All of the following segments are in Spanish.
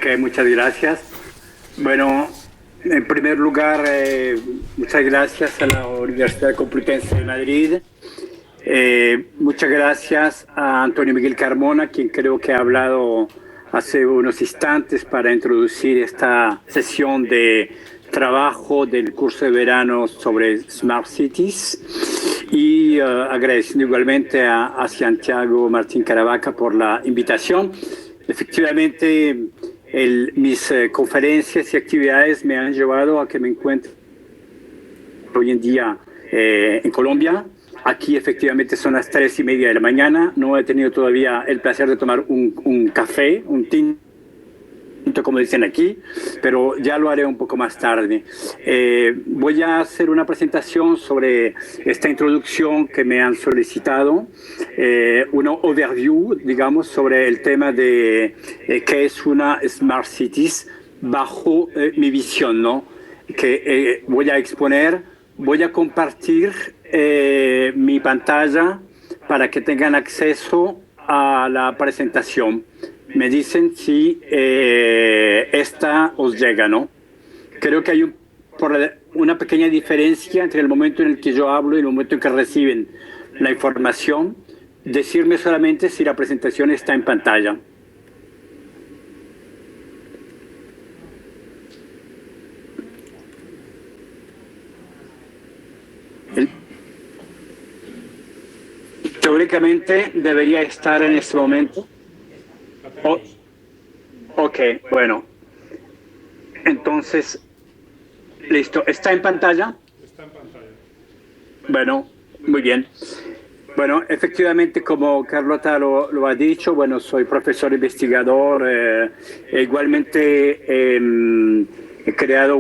Ok, muchas gracias. Bueno, en primer lugar, muchas gracias a la Universidad Complutense de Madrid. Muchas gracias a Antonio Miguel Carmona, quien creo que ha hablado hace unos instantes para introducir esta sesión de trabajo del curso de verano sobre Smart Cities. Y agradeciendo igualmente a Santiago Martín Caravaca por la invitación. Efectivamente, mis conferencias y actividades me han llevado a que me encuentre hoy en día en Colombia. Aquí efectivamente son las 3:30 de la mañana. No he tenido todavía el placer de tomar un café, un tinto, como dicen aquí, pero ya lo haré un poco más tarde. Voy a hacer una presentación sobre esta introducción que me han solicitado, una overview, digamos, sobre el tema de qué es una Smart Cities bajo mi visión, ¿no? Que voy a exponer, voy a compartir mi pantalla para que tengan acceso a la presentación. Me dicen si esta os llega, ¿no? Creo que hay una pequeña diferencia entre el momento en el que yo hablo y el momento en que reciben la información. Decirme solamente si la presentación está en pantalla. Teóricamente debería estar en este momento. Ok, bueno. Entonces, listo. ¿Está en pantalla? Está en pantalla. Bueno, muy bien. Bueno, efectivamente, como Carlota lo ha dicho, bueno, soy profesor investigador. Igualmente he creado,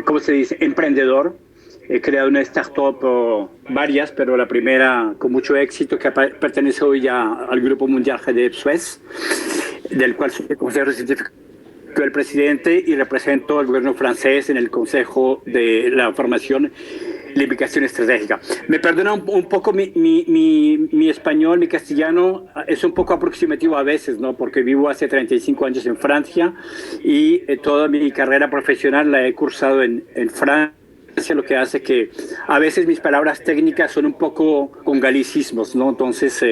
¿cómo se dice? Emprendedor. He creado una startup, varias, pero la primera con mucho éxito, que pertenece hoy ya al Grupo Mundial GDF Suez, del cual soy el consejero científico del presidente y represento al gobierno francés en el Consejo de la Formación y la Implicación Estratégica. Me perdona un poco mi español, mi castellano es un poco aproximativo a veces, ¿no? Porque vivo hace 35 años en Francia y toda mi carrera profesional la he cursado en Francia, lo que hace que a veces mis palabras técnicas son un poco con galicismos, ¿no? Entonces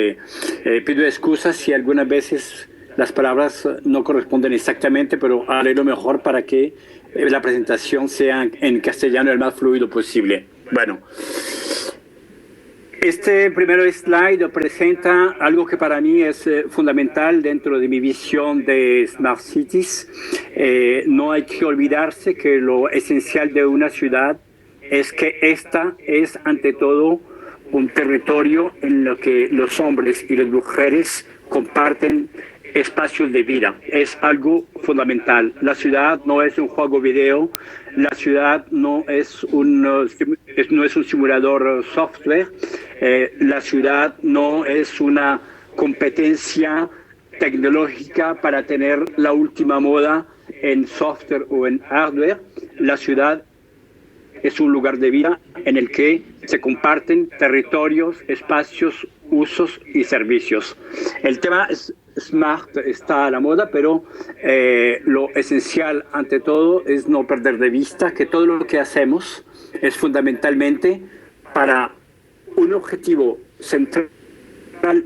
pido excusas si algunas veces las palabras no corresponden exactamente, pero haré lo mejor para que la presentación sea en castellano el más fluido posible. Bueno, este primer slide presenta algo que para mí es fundamental dentro de mi visión de Smart Cities. No hay que olvidarse que lo esencial de una ciudad es que esta es ante todo un territorio en el que los hombres y las mujeres comparten espacios de vida. Es algo fundamental. La ciudad no es un juego video, la ciudad no es un simulador software, la ciudad no es una competencia tecnológica para tener la última moda en software o en hardware. La ciudad es un lugar de vida en el que se comparten territorios, espacios, usos y servicios. El tema Smart está a la moda, pero lo esencial ante todo es no perder de vista que todo lo que hacemos es fundamentalmente para un objetivo central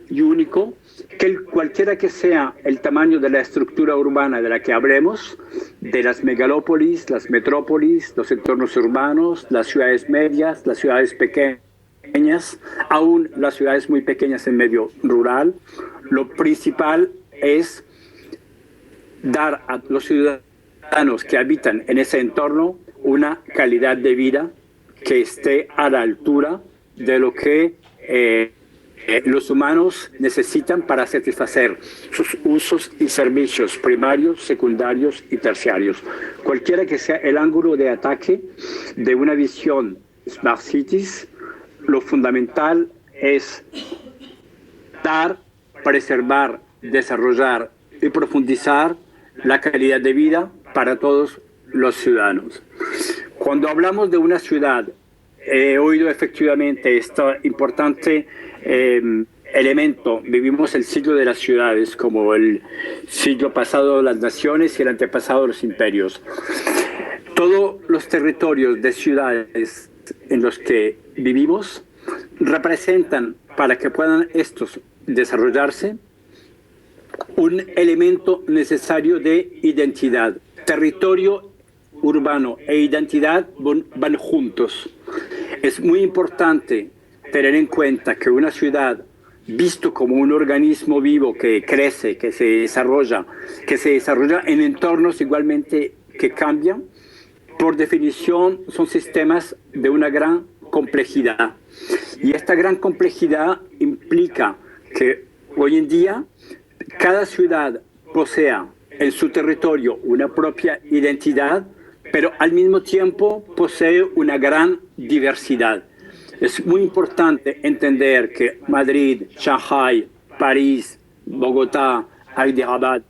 y único, que cualquiera que sea el tamaño de la estructura urbana de la que hablemos, de las megalópolis, las metrópolis, los entornos urbanos, las ciudades medias, las ciudades pequeñas, aún las ciudades muy pequeñas en medio rural, lo principal es dar a los ciudadanos que habitan en ese entorno una calidad de vida que esté a la altura de lo que los humanos necesitan para satisfacer sus usos y servicios primarios, secundarios y terciarios. Cualquiera que sea el ángulo de ataque de una visión Smart Cities, lo fundamental es dar, preservar, desarrollar y profundizar la calidad de vida para todos los ciudadanos. Cuando hablamos de una ciudad, he oído efectivamente esta importante elemento. Vivimos el siglo de las ciudades, como el siglo pasado de las naciones y el antepasado de los imperios. Todos los territorios de ciudades en los que vivimos representan, para que puedan estos desarrollarse, un elemento necesario de identidad. Territorio urbano e identidad van juntos. Es muy importante tener en cuenta que una ciudad, visto como un organismo vivo que crece, que se desarrolla en entornos igualmente que cambian, por definición son sistemas de una gran complejidad. Y esta gran complejidad implica que hoy en día cada ciudad posea en su territorio una propia identidad, pero al mismo tiempo posee una gran diversidad. Es muy importante entender que Madrid, Shanghái, París, Bogotá, Hyderabad,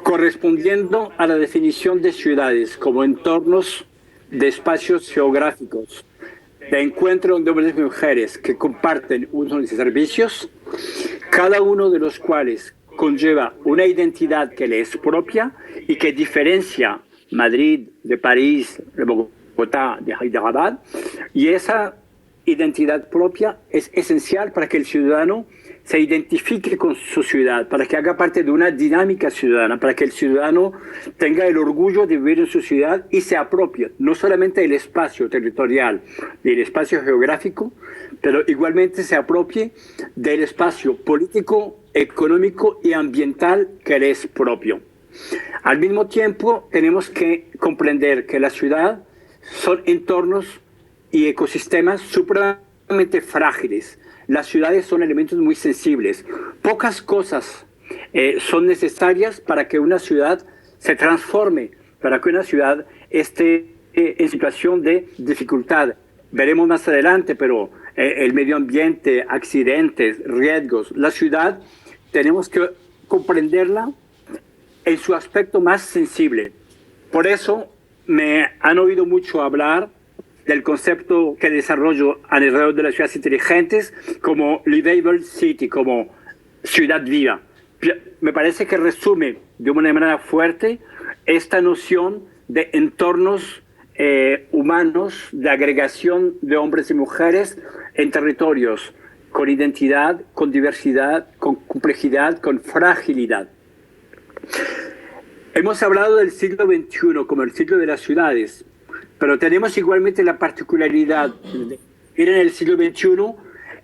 correspondiendo a la definición de ciudades como entornos de espacios geográficos, de encuentro de hombres y mujeres que comparten unos servicios, cada uno de los cuales conlleva una identidad que le es propia y que diferencia Madrid de París, de Bogotá, de Hyderabad, y esa identidad propia es esencial para que el ciudadano se identifique con su ciudad, para que haga parte de una dinámica ciudadana, para que el ciudadano tenga el orgullo de vivir en su ciudad y se apropie no solamente del espacio territorial, del espacio geográfico, pero igualmente se apropie del espacio político, económico y ambiental que le es propio. Al mismo tiempo, tenemos que comprender que la ciudad son entornos y ecosistemas supremamente frágiles. Las ciudades son elementos muy sensibles. Pocas cosas son necesarias para que una ciudad se transforme, para que una ciudad esté en situación de dificultad. Veremos más adelante, pero el medio ambiente, accidentes, riesgos. La ciudad tenemos que comprenderla en su aspecto más sensible. Por eso me han oído mucho hablar del concepto que desarrollo alrededor de las ciudades inteligentes como livable city, como ciudad viva. Me parece que resume de una manera fuerte esta noción de entornos humanos, de agregación de hombres y mujeres en territorios con identidad, con diversidad, con complejidad, con fragilidad. Hemos hablado del siglo XXI como el siglo de las ciudades, pero tenemos igualmente la particularidad de ir en el siglo XXI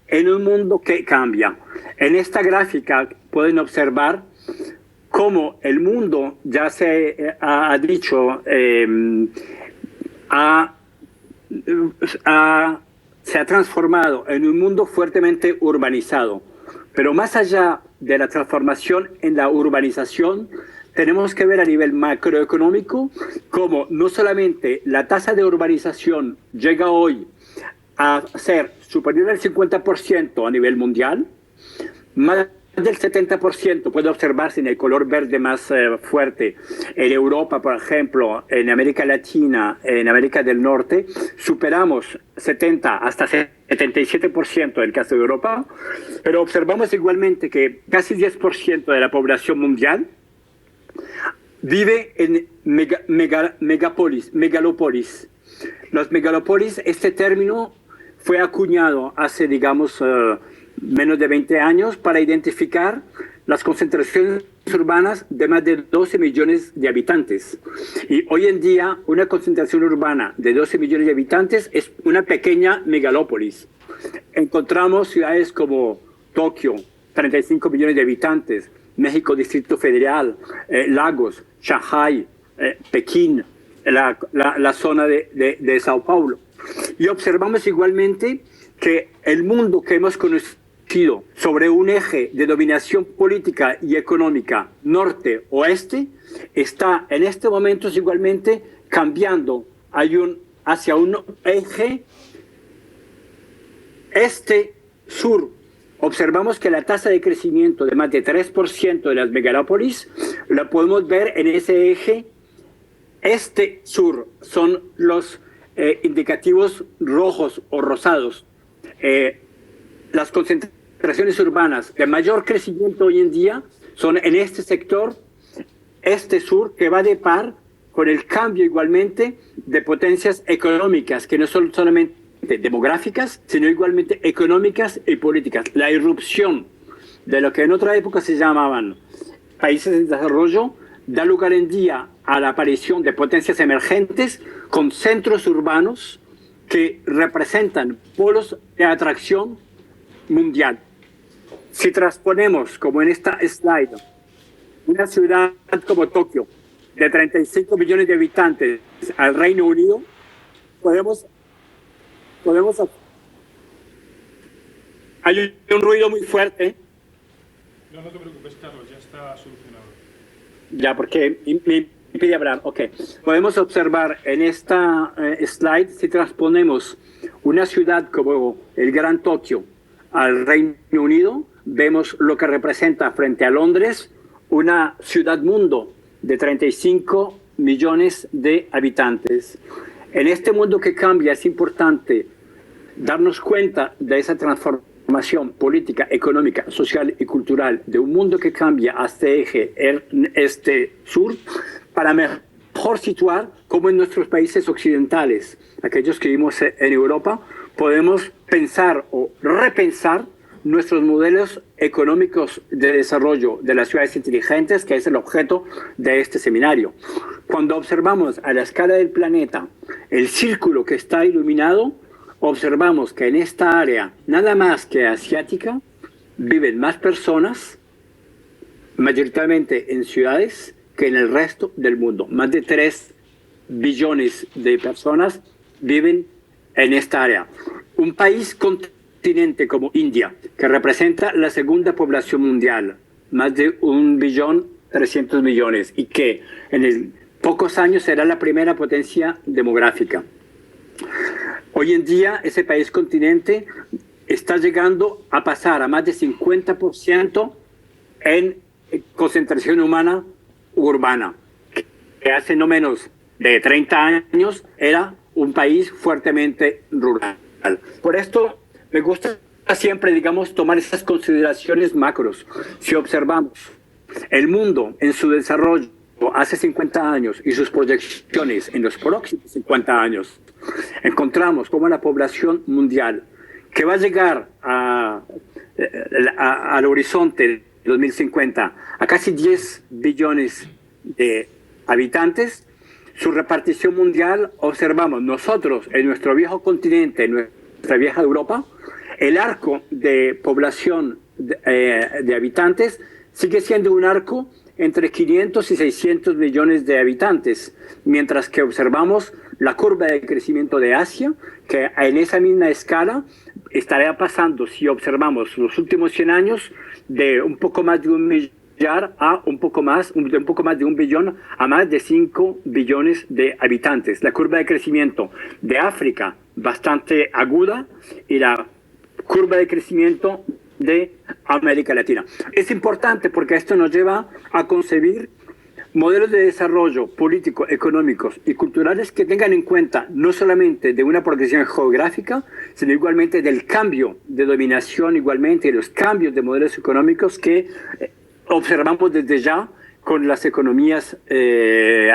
en un mundo que cambia. En esta gráfica pueden observar cómo el mundo, ya se ha dicho, se ha transformado en un mundo fuertemente urbanizado. Pero más allá de la transformación en la urbanización, tenemos que ver a nivel macroeconómico cómo no solamente la tasa de urbanización llega hoy a ser superior al 50% a nivel mundial, más del 70% puede observarse en el color verde más fuerte. En Europa, por ejemplo, en América Latina, en América del Norte, superamos 70 hasta 77% en el caso de Europa, pero observamos igualmente que casi 10% de la población mundial vive en megalópolis. Los megalópolis, este término fue acuñado hace, digamos, menos de 20 años para identificar las concentraciones urbanas de más de 12 millones de habitantes. Y hoy en día, una concentración urbana de 12 millones de habitantes es una pequeña megalópolis. Encontramos ciudades como Tokio, 35 millones de habitantes, México, Distrito Federal, Lagos, Shanghái, Pekín, la zona de Sao Paulo. Y observamos igualmente que el mundo que hemos conocido sobre un eje de dominación política y económica norte-oeste está en este momento igualmente cambiando hacia un eje este-sur. Observamos que la tasa de crecimiento de más de 3% de las megalópolis la podemos ver en ese eje este-sur. Son los indicativos rojos o rosados. Las concentraciones concentraciones urbanas de mayor crecimiento hoy en día son en este sector este-sur, que va de par con el cambio igualmente de potencias económicas, que no son solamente demográficas, sino igualmente económicas y políticas. La irrupción de lo que en otra época se llamaban países en desarrollo da lugar en día a la aparición de potencias emergentes con centros urbanos que representan polos de atracción mundial. Si transponemos, como en esta slide, una ciudad como Tokio, de 35 millones de habitantes al Reino Unido, podemos hay un ruido muy fuerte. No, no te preocupes, Carlos, ya está solucionado. Ya, porque me impide hablar. Ok. Podemos observar en esta slide, si transponemos una ciudad como el Gran Tokio al Reino Unido, vemos lo que representa frente a Londres una ciudad-mundo de 35 millones de habitantes. En este mundo que cambia es importante darnos cuenta de esa transformación política, económica, social y cultural de un mundo que cambia hacia eje este-sur para mejor situar cómo en nuestros países occidentales, aquellos que vivimos en Europa, podemos pensar o repensar nuestros modelos económicos de desarrollo de las ciudades inteligentes, que es el objeto de este seminario. Cuando observamos a la escala del planeta el círculo que está iluminado, observamos que en esta área, nada más que asiática, viven más personas, mayoritariamente en ciudades, que en el resto del mundo. Más de 3 billones de personas viven en esta área. Un país continente como India, que representa la segunda población mundial, más de 1.300.000.000, y que en pocos años será la primera potencia demográfica. Hoy en día ese país continente está llegando a pasar a más de 50% en concentración humana urbana, que hace no menos de 30 años era un país fuertemente rural. Por esto me gusta siempre, digamos, tomar esas consideraciones macros. Si observamos el mundo en su desarrollo hace 50 años y sus proyecciones en los próximos 50 años, encontramos como la población mundial que va a llegar al horizonte de 2050 a casi 10 billones de habitantes, su repartición mundial, observamos nosotros en nuestro viejo continente, en nuestra vieja Europa, el arco de población de habitantes sigue siendo un arco entre 500 y 600 millones de habitantes, mientras que observamos la curva de crecimiento de Asia, que en esa misma escala estaría pasando, si observamos los últimos 100 años, de un poco más de 1 millar a un poco más de 1 billón a más de 5 billones de habitantes. La curva de crecimiento de África bastante aguda y la curva de crecimiento de América Latina. Es importante porque esto nos lleva a concebir modelos de desarrollo político, económicos y culturales que tengan en cuenta no solamente de una progresión geográfica, sino igualmente del cambio de dominación, igualmente de los cambios de modelos económicos que observamos desde ya con las economías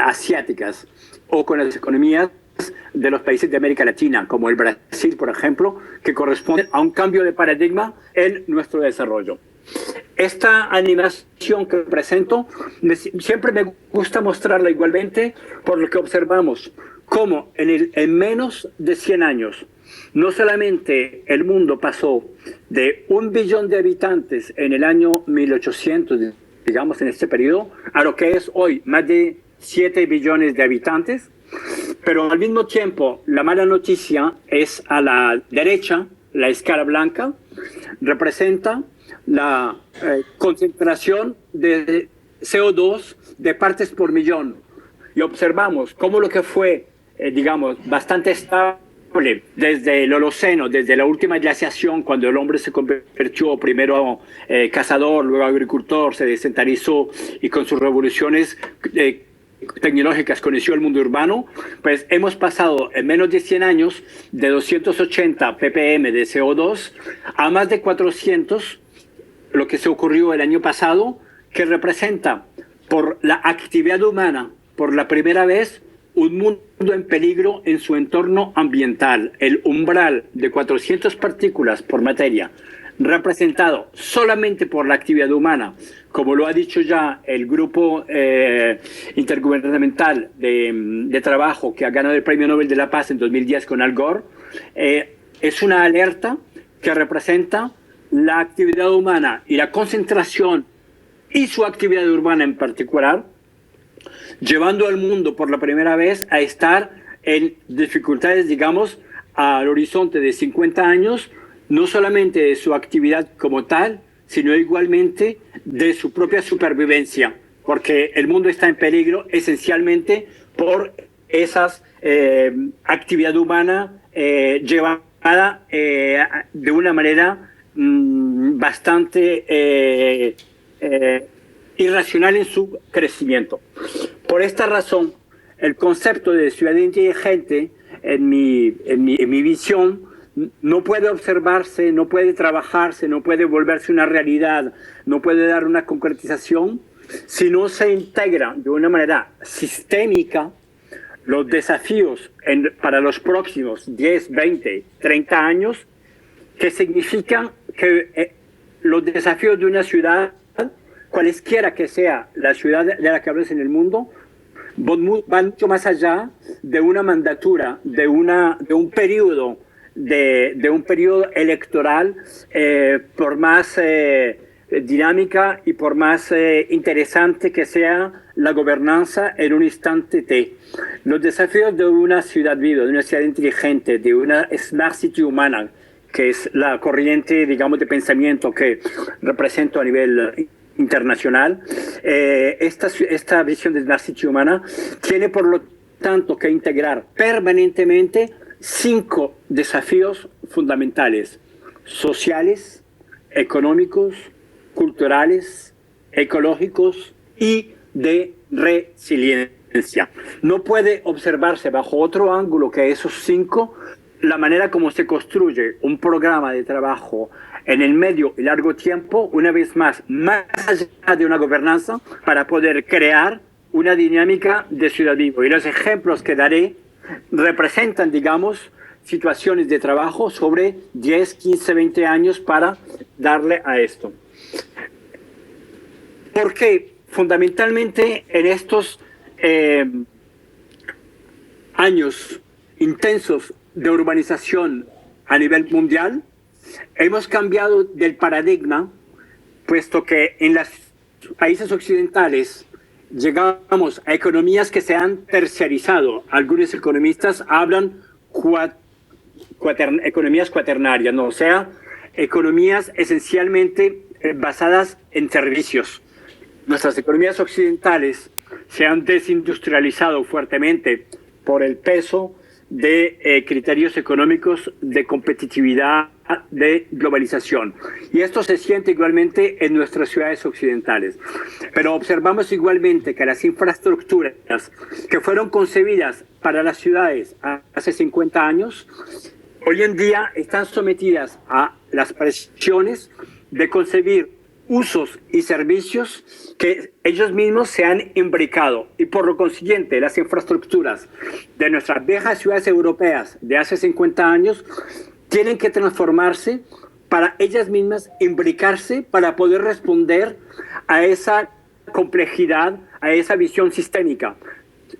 asiáticas o con las economías de los países de América Latina, como el Brasil, por ejemplo, que corresponde a un cambio de paradigma en nuestro desarrollo. Esta animación que presento, siempre me gusta mostrarla igualmente por lo que observamos, cómo en menos de 100 años, no solamente el mundo pasó de 1 billón de habitantes en el año 1800, digamos en este periodo, a lo que es hoy más de 7 billones de habitantes, pero al mismo tiempo la mala noticia es a la derecha, la escala blanca, representa la concentración de CO2 de partes por millón. Y observamos cómo lo que fue, digamos, bastante estable desde el Holoceno, desde la última glaciación, cuando el hombre se convirtió primero cazador, luego agricultor, se descentralizó y con sus revoluciones tecnológicas conoció el mundo urbano, pues hemos pasado en menos de 100 años de 280 ppm de CO2 a más de 400, lo que se ocurrió el año pasado, que representa por la actividad humana, por la primera vez, un mundo en peligro en su entorno ambiental. El umbral de 400 partículas por materia, representado solamente por la actividad humana, como lo ha dicho ya el grupo intergubernamental de trabajo que ha ganado el Premio Nobel de la Paz en 2010 con Al Gore, es una alerta que representa la actividad humana y la concentración y su actividad urbana en particular, llevando al mundo por la primera vez a estar en dificultades, digamos, al horizonte de 50 años, no solamente de su actividad como tal, sino igualmente de su propia supervivencia, porque el mundo está en peligro esencialmente por esas actividad humana llevada de una manera bastante irracional en su crecimiento. Por esta razón, el concepto de ciudad inteligente, en mi visión, no puede observarse, no puede trabajarse, no puede volverse una realidad, no puede dar una concretización, si no se integra de una manera sistémica los desafíos para los próximos 10, 20, 30 años, que significan que los desafíos de una ciudad, cualesquiera que sea la ciudad de la que hables en el mundo, van mucho más allá de una mandatura, de un periodo electoral, por más dinámica y por más interesante que sea la gobernanza en un instante T. Los desafíos de una ciudad viva, de una ciudad inteligente, de una Smart City humana, que es la corriente, digamos, de pensamiento que represento a nivel internacional, esta visión de Smart City humana tiene por lo tanto que integrar permanentemente 5 desafíos fundamentales: sociales, económicos, culturales, ecológicos y de resiliencia. No puede observarse bajo otro ángulo que esos 5 la manera como se construye un programa de trabajo en el medio y largo tiempo, una vez más allá de una gobernanza, para poder crear una dinámica de ciudad viva. Y los ejemplos que daré representan, digamos, situaciones de trabajo sobre 10, 15, 20 años para darle a esto. Porque fundamentalmente en estos años intensos de urbanización a nivel mundial, hemos cambiado del paradigma, puesto que en los países occidentales llegamos a economías que se han terciarizado. Algunos economistas hablan economías cuaternarias, ¿no? O sea, economías esencialmente basadas en servicios. Nuestras economías occidentales se han desindustrializado fuertemente por el peso de criterios económicos de competitividad, de globalización. Y esto se siente igualmente en nuestras ciudades occidentales. Pero observamos igualmente que las infraestructuras que fueron concebidas para las ciudades hace 50 años, hoy en día están sometidas a las presiones de concebir usos y servicios que ellos mismos se han imbricado, y por lo consiguiente las infraestructuras de nuestras viejas ciudades europeas de hace 50 años tienen que transformarse para ellas mismas imbricarse para poder responder a esa complejidad, a esa visión sistémica.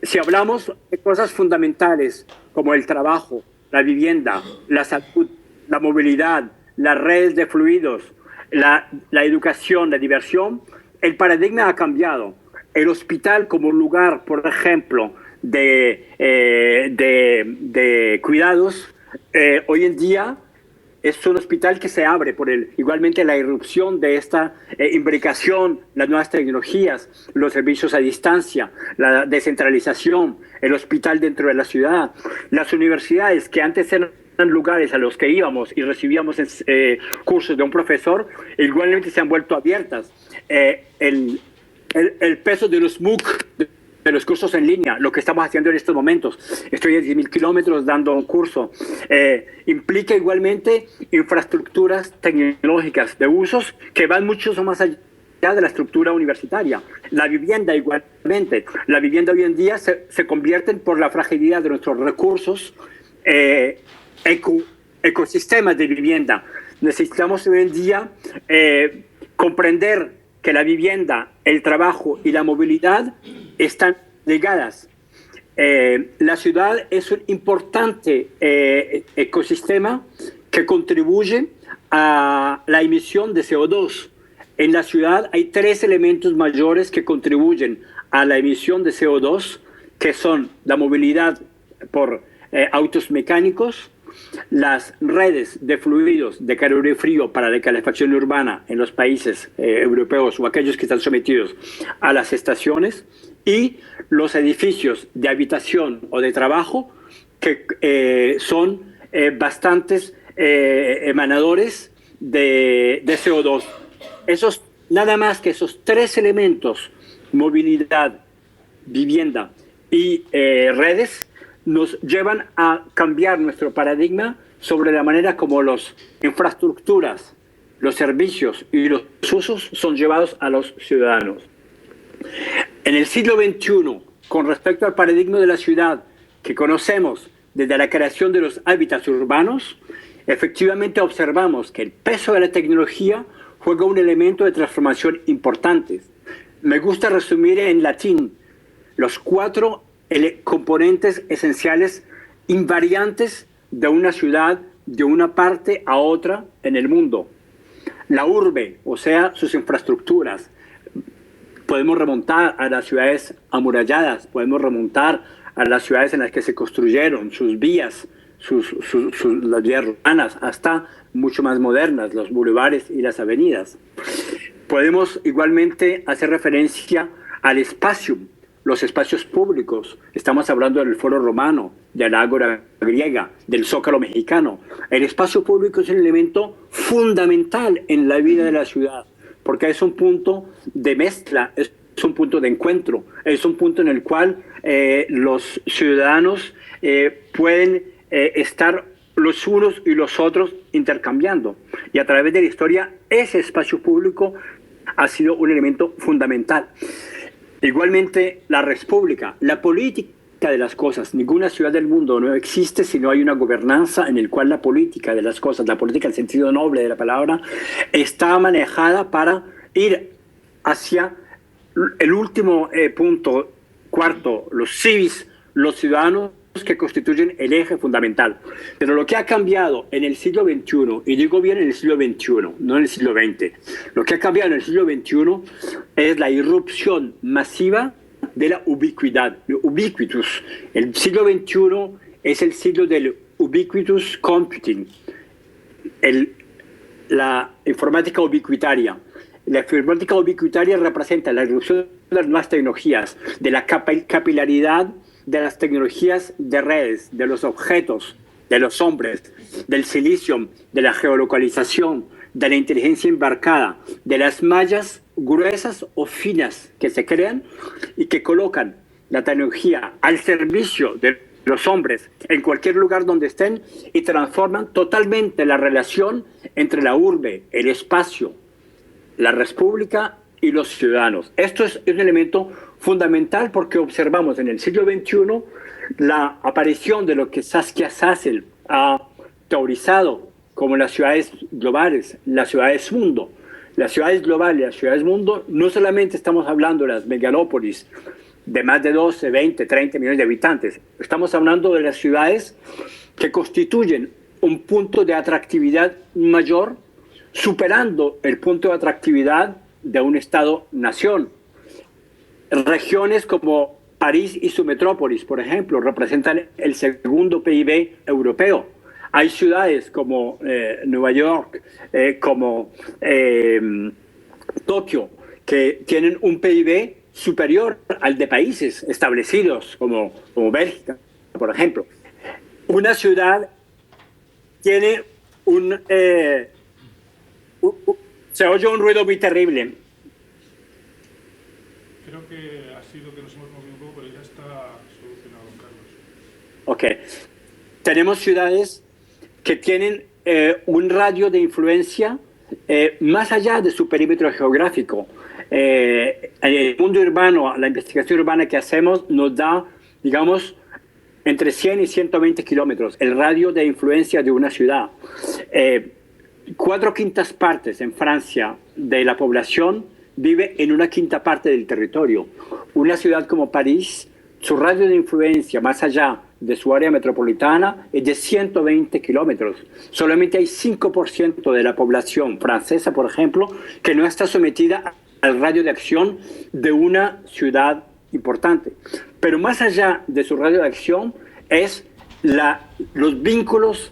Si hablamos de cosas fundamentales como el trabajo, la vivienda, la salud, la movilidad, las redes de fluidos, la educación, la diversión, el paradigma ha cambiado. El hospital como lugar, por ejemplo, de cuidados, hoy en día es un hospital que se abre por igualmente la irrupción de esta imbricación, las nuevas tecnologías, los servicios a distancia, la descentralización, el hospital dentro de la ciudad, las universidades que antes eran lugares a los que íbamos y recibíamos cursos de un profesor, igualmente se han vuelto abiertas. El peso de los MOOC, de de los cursos en línea, lo que estamos haciendo en estos momentos. Estoy a 10.000 kilómetros dando un curso. Implica igualmente infraestructuras tecnológicas de usos que van mucho más allá de la estructura universitaria. La vivienda igualmente. La vivienda hoy en día se convierte por la fragilidad de nuestros recursos, ecosistemas de vivienda. Necesitamos hoy en día comprender que la vivienda, el trabajo y la movilidad están ligadas. La ciudad es un importante ecosistema que contribuye a la emisión de CO2. En la ciudad hay 3 elementos mayores que contribuyen a la emisión de CO2, que son la movilidad por autos mecánicos, las redes de fluidos de calor y frío para la calefacción urbana en los países europeos o aquellos que están sometidos a las estaciones, y los edificios de habitación o de trabajo que son bastantes emanadores de CO2. Nada más que esos 3 elementos, movilidad, vivienda y redes, nos llevan a cambiar nuestro paradigma sobre la manera como las infraestructuras, los servicios y los usos son llevados a los ciudadanos. En el siglo XXI, con respecto al paradigma de la ciudad que conocemos desde la creación de los hábitats urbanos, efectivamente observamos que el peso de la tecnología juega un elemento de transformación importante. Me gusta resumir en latín los 4 componentes esenciales invariantes de una ciudad de una parte a otra en el mundo. La urbe, o sea, sus infraestructuras. Podemos remontar a las ciudades amuralladas, podemos remontar a las ciudades en las que se construyeron, sus vías, las vías urbanas, hasta mucho más modernas, los bulevares y las avenidas. Podemos igualmente hacer referencia al espacio, los espacios públicos. Estamos hablando del Foro Romano, de la Ágora griega, del Zócalo mexicano. El espacio público es un elemento fundamental en la vida de la ciudad, porque es un punto de mezcla, es un punto de encuentro, es un punto en el cual los ciudadanos pueden estar los unos y los otros intercambiando. Y a través de la historia, ese espacio público ha sido un elemento fundamental. Igualmente, la república, la política de las cosas. Ninguna ciudad del mundo no existe si no hay una gobernanza en la cual la política de las cosas, la política en el sentido noble de la palabra, está manejada para ir hacia el último punto, cuarto, los civis, los ciudadanos que constituyen el eje fundamental. Pero lo que ha cambiado en el siglo XXI, y digo bien en el siglo XXI, no en el siglo XX, lo que ha cambiado en el siglo XXI es la irrupción masiva de la ubicuidad, el ubiquitous. El siglo XXI es el siglo del ubiquitous computing, la informática ubicuitaria. La informática ubicuitaria representa la irrupción de las nuevas tecnologías, de la capilaridad de las tecnologías de redes, de los objetos, de los hombres, del silicio, de la geolocalización, de la inteligencia embarcada, de las mallas gruesas o finas que se crean y que colocan la tecnología al servicio de los hombres en cualquier lugar donde estén y transforman totalmente la relación entre la urbe, el espacio, la república y los ciudadanos. Esto es un elemento fundamental porque observamos en el siglo XXI la aparición de lo que Saskia Sassel ha teorizado como las ciudades globales, las ciudades mundo. Las ciudades globales y las ciudades mundo, no solamente estamos hablando de las megalópolis de más de 12, 20, 30 millones de habitantes, estamos hablando de las ciudades que constituyen un punto de atractividad mayor, superando el punto de atractividad de un Estado-nación. Regiones como París y su metrópolis, por ejemplo, representan el segundo PIB europeo. Hay ciudades como Nueva York, como Tokio, que tienen un PIB superior al de países establecidos como Bélgica, por ejemplo. Una ciudad tiene se oye un ruido muy terrible. Creo que ha sido que nos hemos movido un poco. Ok. Tenemos ciudades que tienen un radio de influencia más allá de su perímetro geográfico. En el mundo urbano, la investigación urbana que hacemos nos da, digamos, entre 100 y 120 kilómetros, el radio de influencia de una ciudad. 4/5 partes en Francia de la población vive en una quinta parte del territorio. Una ciudad como París, su radio de influencia más allá de su área metropolitana es de 120 kilómetros. Solamente hay 5% de la población francesa, por ejemplo, que no está sometida al radio de acción de una ciudad importante. Pero más allá de su radio de acción es los vínculos,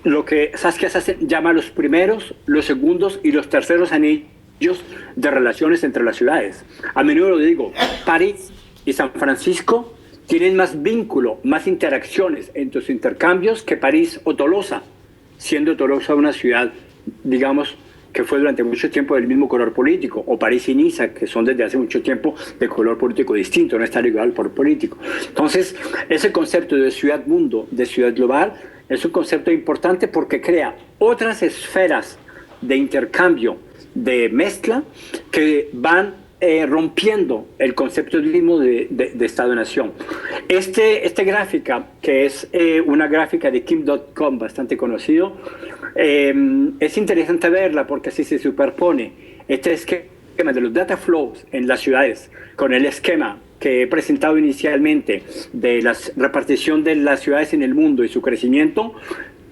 lo que Saskia Sassen llama los primeros, los segundos y los terceros anillos de relaciones entre las ciudades. A menudo lo digo, París y San Francisco tienen más vínculo, más interacciones entre sus intercambios que París o Tolosa, siendo Tolosa una ciudad, digamos, que fue durante mucho tiempo del mismo color político, o París y Niza, que son desde hace mucho tiempo de color político distinto, no está ligado al por político. Entonces, ese concepto de ciudad-mundo, de ciudad global, es un concepto importante porque crea otras esferas de intercambio, de mezcla, que van rompiendo el concepto mismo de Estado-Nación. Esta gráfica, que es una gráfica de Kim.com bastante conocido, es interesante verla porque así se superpone este esquema de los data flows en las ciudades con el esquema que he presentado inicialmente de la repartición de las ciudades en el mundo y su crecimiento.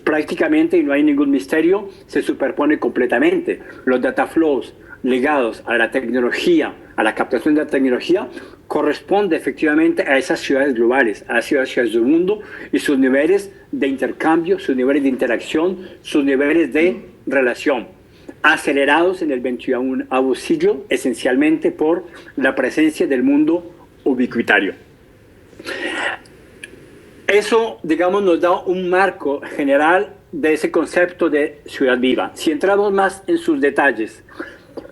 Prácticamente, y no hay ningún misterio, se superpone completamente. Los data flows ligados a la tecnología, a la captación de la tecnología, corresponde efectivamente a esas ciudades globales, a las ciudades del mundo y sus niveles de intercambio, sus niveles de interacción, sus niveles de relación, acelerados en el 21º siglo, esencialmente por la presencia del mundo ubicuitario. Eso, digamos, nos da un marco general de ese concepto de ciudad viva. Si entramos más en sus detalles,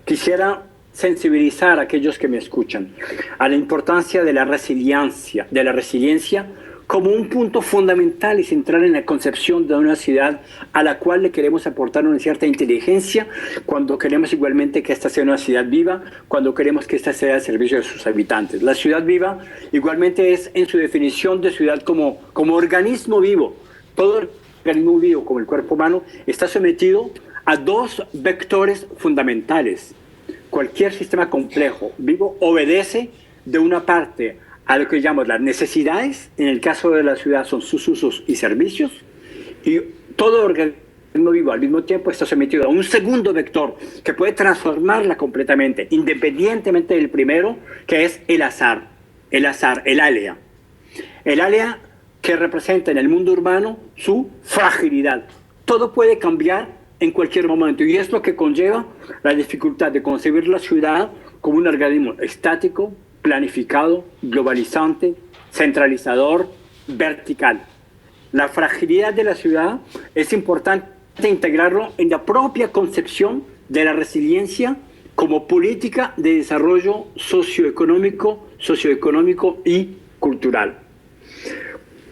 quisiera sensibilizar a aquellos que me escuchan a la importancia de la resiliencia como un punto fundamental y central en la concepción de una ciudad a la cual le queremos aportar una cierta inteligencia cuando queremos igualmente que esta sea una ciudad viva, cuando queremos que esta sea al servicio de sus habitantes. La ciudad viva igualmente es en su definición de ciudad como organismo vivo. Todo organismo vivo, como el cuerpo humano, está sometido a dos vectores fundamentales. Cualquier sistema complejo vivo obedece de una parte a lo que llamamos las necesidades, en el caso de la ciudad son sus usos y servicios, y todo organismo vivo al mismo tiempo está sometido a un segundo vector que puede transformarla completamente, independientemente del primero, que es el azar, el alea. El alea que representa en el mundo urbano su fragilidad. Todo puede cambiar en cualquier momento, y es lo que conlleva la dificultad de concebir la ciudad como un organismo estático, planificado, globalizante, centralizador, vertical. La fragilidad de la ciudad es importante integrarlo en la propia concepción de la resiliencia como política de desarrollo socioeconómico y cultural.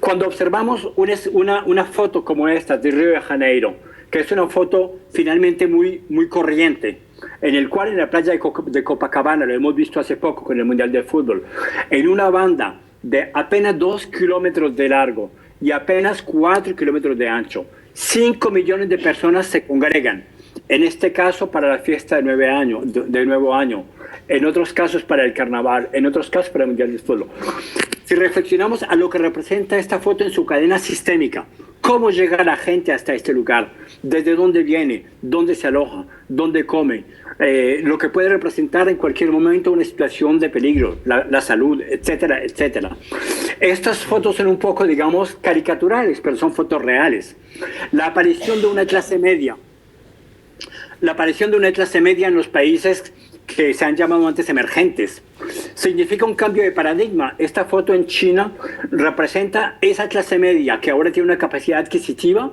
Cuando observamos una foto como esta de Río de Janeiro, que es una foto finalmente muy corriente, en el cual en la playa de Copacabana, lo hemos visto hace poco con el Mundial de Fútbol, en una banda de apenas 2 kilómetros de largo y apenas 4 kilómetros de ancho, 5 millones de personas se congregan, en este caso para la fiesta de Nuevo Año, en otros casos para el Carnaval, en otros casos para el Mundial de Fútbol. Si reflexionamos a lo que representa esta foto en su cadena sistémica, cómo llega la gente hasta este lugar, desde dónde viene, dónde se aloja, dónde come, lo que puede representar en cualquier momento una situación de peligro, la salud, etcétera, etcétera. Estas fotos son un poco, digamos, caricaturales, pero son fotos reales. La aparición de una clase media en los países que se han llamado antes emergentes, significa un cambio de paradigma. Esta foto en China representa esa clase media que ahora tiene una capacidad adquisitiva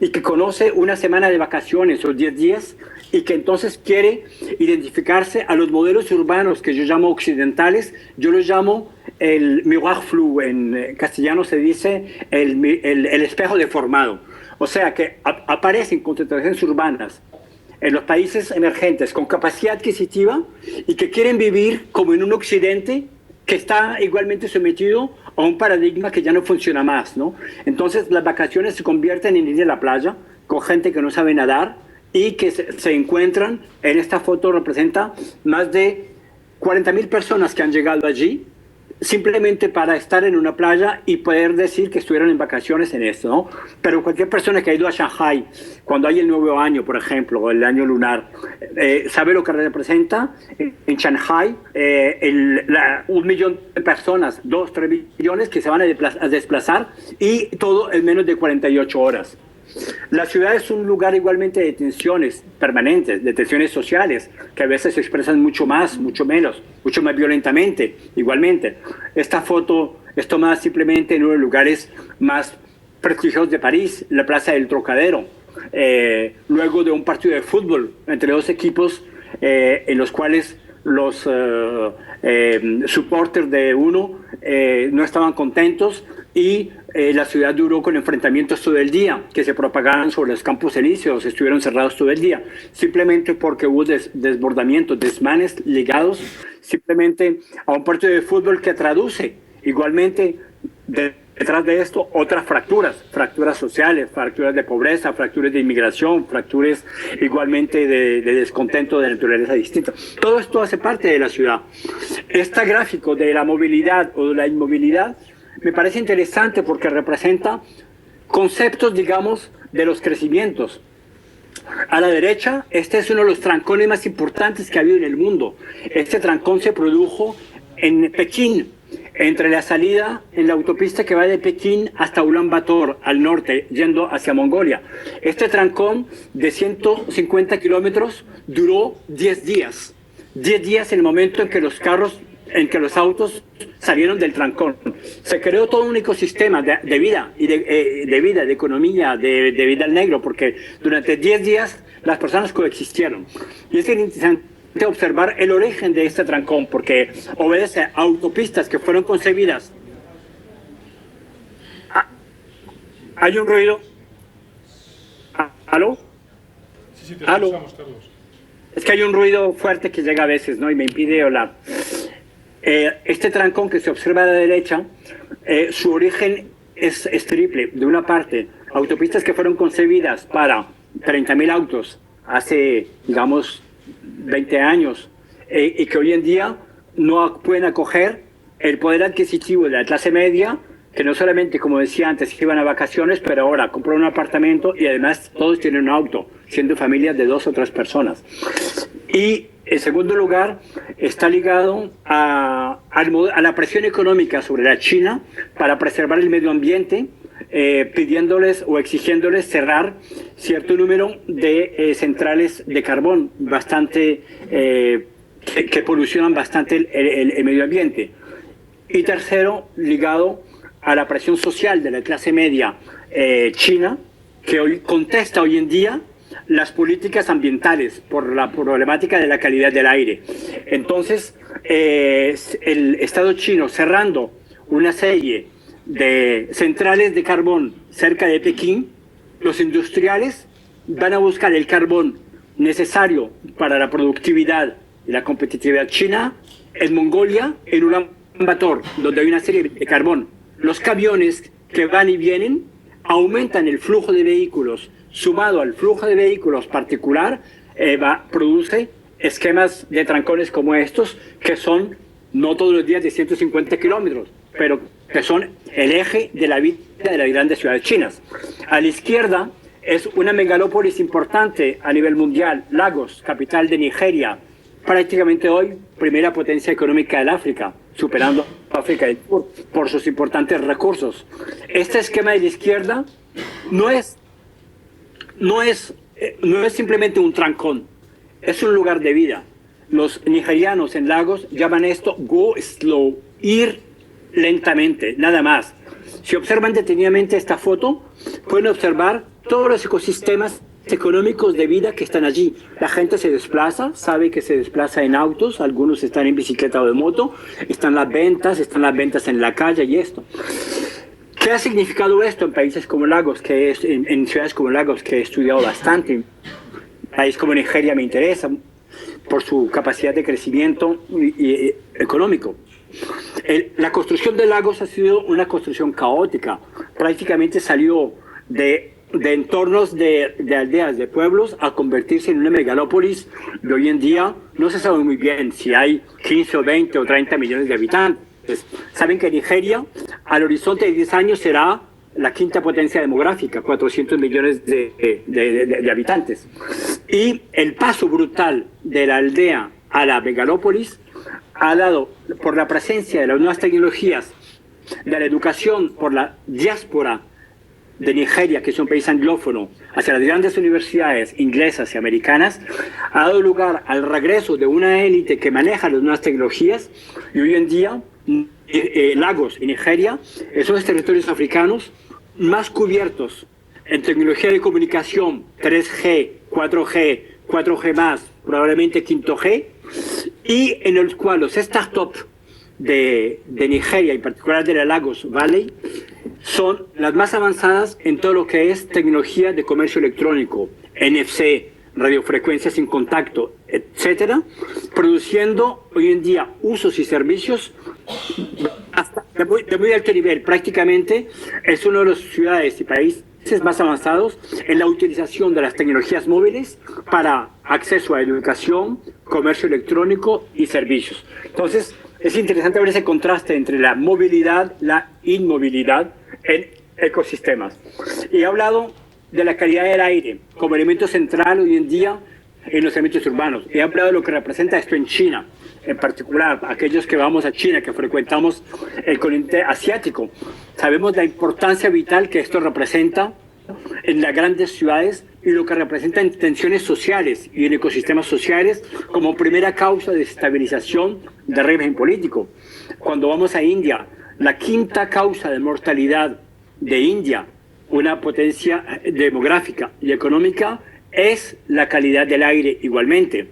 y que conoce una semana de vacaciones o 10 días y que entonces quiere identificarse a los modelos urbanos que yo llamo occidentales, yo los llamo el miroir flou, en castellano se dice el espejo deformado. O sea que aparecen concentraciones urbanas en los países emergentes con capacidad adquisitiva y que quieren vivir como en un occidente que está igualmente sometido a un paradigma que ya no funciona más, ¿no? Entonces las vacaciones se convierten en ir a la playa con gente que no sabe nadar y que se encuentran, en esta foto representa más de 40.000 personas que han llegado allí simplemente para estar en una playa y poder decir que estuvieron en vacaciones en esto, ¿no? Pero cualquier persona que ha ido a Shanghai, cuando hay el nuevo año, por ejemplo, o el año lunar, sabe lo que representa en Shanghai 1.000.000 de personas, 2, 3 millones que se van a desplazar y todo en menos de 48 horas. La ciudad es un lugar igualmente de tensiones permanentes, de tensiones sociales, que a veces se expresan mucho más, mucho menos, mucho más violentamente, igualmente. Esta foto es tomada simplemente en uno de los lugares más prestigiosos de París, la Plaza del Trocadero, luego de un partido de fútbol entre dos equipos en los cuales los supporters de uno no estaban contentos y la ciudad duró con enfrentamientos todo el día, que se propagaban sobre los campos elíseos, estuvieron cerrados todo el día, simplemente porque hubo desbordamientos, desmanes ligados simplemente a un partido de fútbol que traduce igualmente detrás de esto otras fracturas sociales, fracturas de pobreza, fracturas de inmigración, fracturas igualmente de descontento de naturaleza distinta. Todo esto hace parte de la ciudad. Este gráfico de la movilidad o de la inmovilidad me parece interesante porque representa conceptos, digamos, de los crecimientos. A la derecha, este es uno de los trancones más importantes que ha habido en el mundo. Este trancón se produjo en Pekín, entre la salida en la autopista que va de Pekín hasta Ulan Bator, al norte, yendo hacia Mongolia. Este trancón de 150 kilómetros duró 10 días. 10 días en el momento en que los autos salieron del trancón. Se creó todo un ecosistema de vida, y de economía, de vida al negro, porque durante 10 días las personas coexistieron. Y es interesante observar el origen de este trancón, porque obedece a autopistas que fueron concebidas. ¿Hay un ruido? ¿Aló? Sí, te ¿Aló? escuchamos, Carlos. Es que hay un ruido fuerte que llega a veces, ¿no? Y me impide hablar. Este trancón que se observa a la derecha, su origen es triple. De una parte, autopistas que fueron concebidas para 30.000 autos hace, digamos, 20 años, y que hoy en día no pueden acoger el poder adquisitivo de la clase media, que no solamente, como decía antes, iban a vacaciones, pero ahora compran un apartamento y además todos tienen un auto, siendo familias de 2 o 3 personas. Y en segundo lugar, está ligado a la presión económica sobre la China para preservar el medio ambiente, pidiéndoles o exigiéndoles cerrar cierto número de centrales de carbón bastante que polucionan bastante el medio ambiente. Y tercero, ligado a la presión social de la clase media china, que hoy contesta hoy en día las políticas ambientales por la problemática de la calidad del aire. Entonces, el Estado chino cerrando una serie de centrales de carbón cerca de Pekín, los industriales van a buscar el carbón necesario para la productividad y la competitividad china en Mongolia, en Ulan Bator, donde hay una serie de carbón. Los camiones que van y vienen aumentan el flujo de vehículos, sumado al flujo de vehículos particular, produce esquemas de trancones como estos, que son no todos los días de 150 kilómetros, pero que son el eje de la vida de las grandes ciudades chinas. A la izquierda es una megalópolis importante a nivel mundial, Lagos, capital de Nigeria, prácticamente hoy primera potencia económica del África, superando a África del Sur por sus importantes recursos. Este esquema de la izquierda no es simplemente un trancón, es un lugar de vida. Los nigerianos en Lagos llaman esto go slow, ir lentamente, nada más. Si observan detenidamente esta foto, pueden observar todos los ecosistemas económicos de vida que están allí. La gente se desplaza, sabe que se desplaza en autos, algunos están en bicicleta o de moto, están las ventas en la calle y esto. ¿Qué ha significado esto en países como Lagos, en ciudades como Lagos, que he estudiado bastante? Un país como Nigeria me interesa por su capacidad de crecimiento y económico. La construcción de Lagos ha sido una construcción caótica. Prácticamente salió de entornos de aldeas, de pueblos, a convertirse en una megalópolis. Y hoy en día no se sabe muy bien si hay 15 o 20 o 30 millones de habitantes. Saben que Nigeria, al horizonte de 10 años, será la quinta potencia demográfica, 400 millones de habitantes. Y el paso brutal de la aldea a la megalópolis ha dado, por la presencia de las nuevas tecnologías, de la educación, por la diáspora de Nigeria, que es un país anglófono, hacia las grandes universidades inglesas y americanas, ha dado lugar al regreso de una élite que maneja las nuevas tecnologías, y hoy en día Lagos y Nigeria son los territorios africanos más cubiertos en tecnología de comunicación, 3G, 4G, 4G+, probablemente 5G, y en el cual los startups de Nigeria, en particular de la Lagos Valley, son las más avanzadas en todo lo que es tecnología de comercio electrónico, NFC, radiofrecuencia sin contacto, etcétera, produciendo hoy en día usos y servicios hasta de muy alto nivel. Prácticamente es una de las ciudades y países más avanzados en la utilización de las tecnologías móviles para acceso a educación, comercio electrónico y servicios. Entonces, es interesante ver ese contraste entre la movilidad, la inmovilidad en ecosistemas. Y he hablado de la calidad del aire como elemento central hoy en día en los ámbitos urbanos. He hablado de lo que representa esto en China, en particular aquellos que vamos a China, que frecuentamos el continente asiático. Sabemos la importancia vital que esto representa en las grandes ciudades y lo que representa en tensiones sociales y en ecosistemas sociales como primera causa de desestabilización del régimen político. Cuando vamos a India, la quinta causa de mortalidad de India, una potencia demográfica y económica, es la calidad del aire igualmente.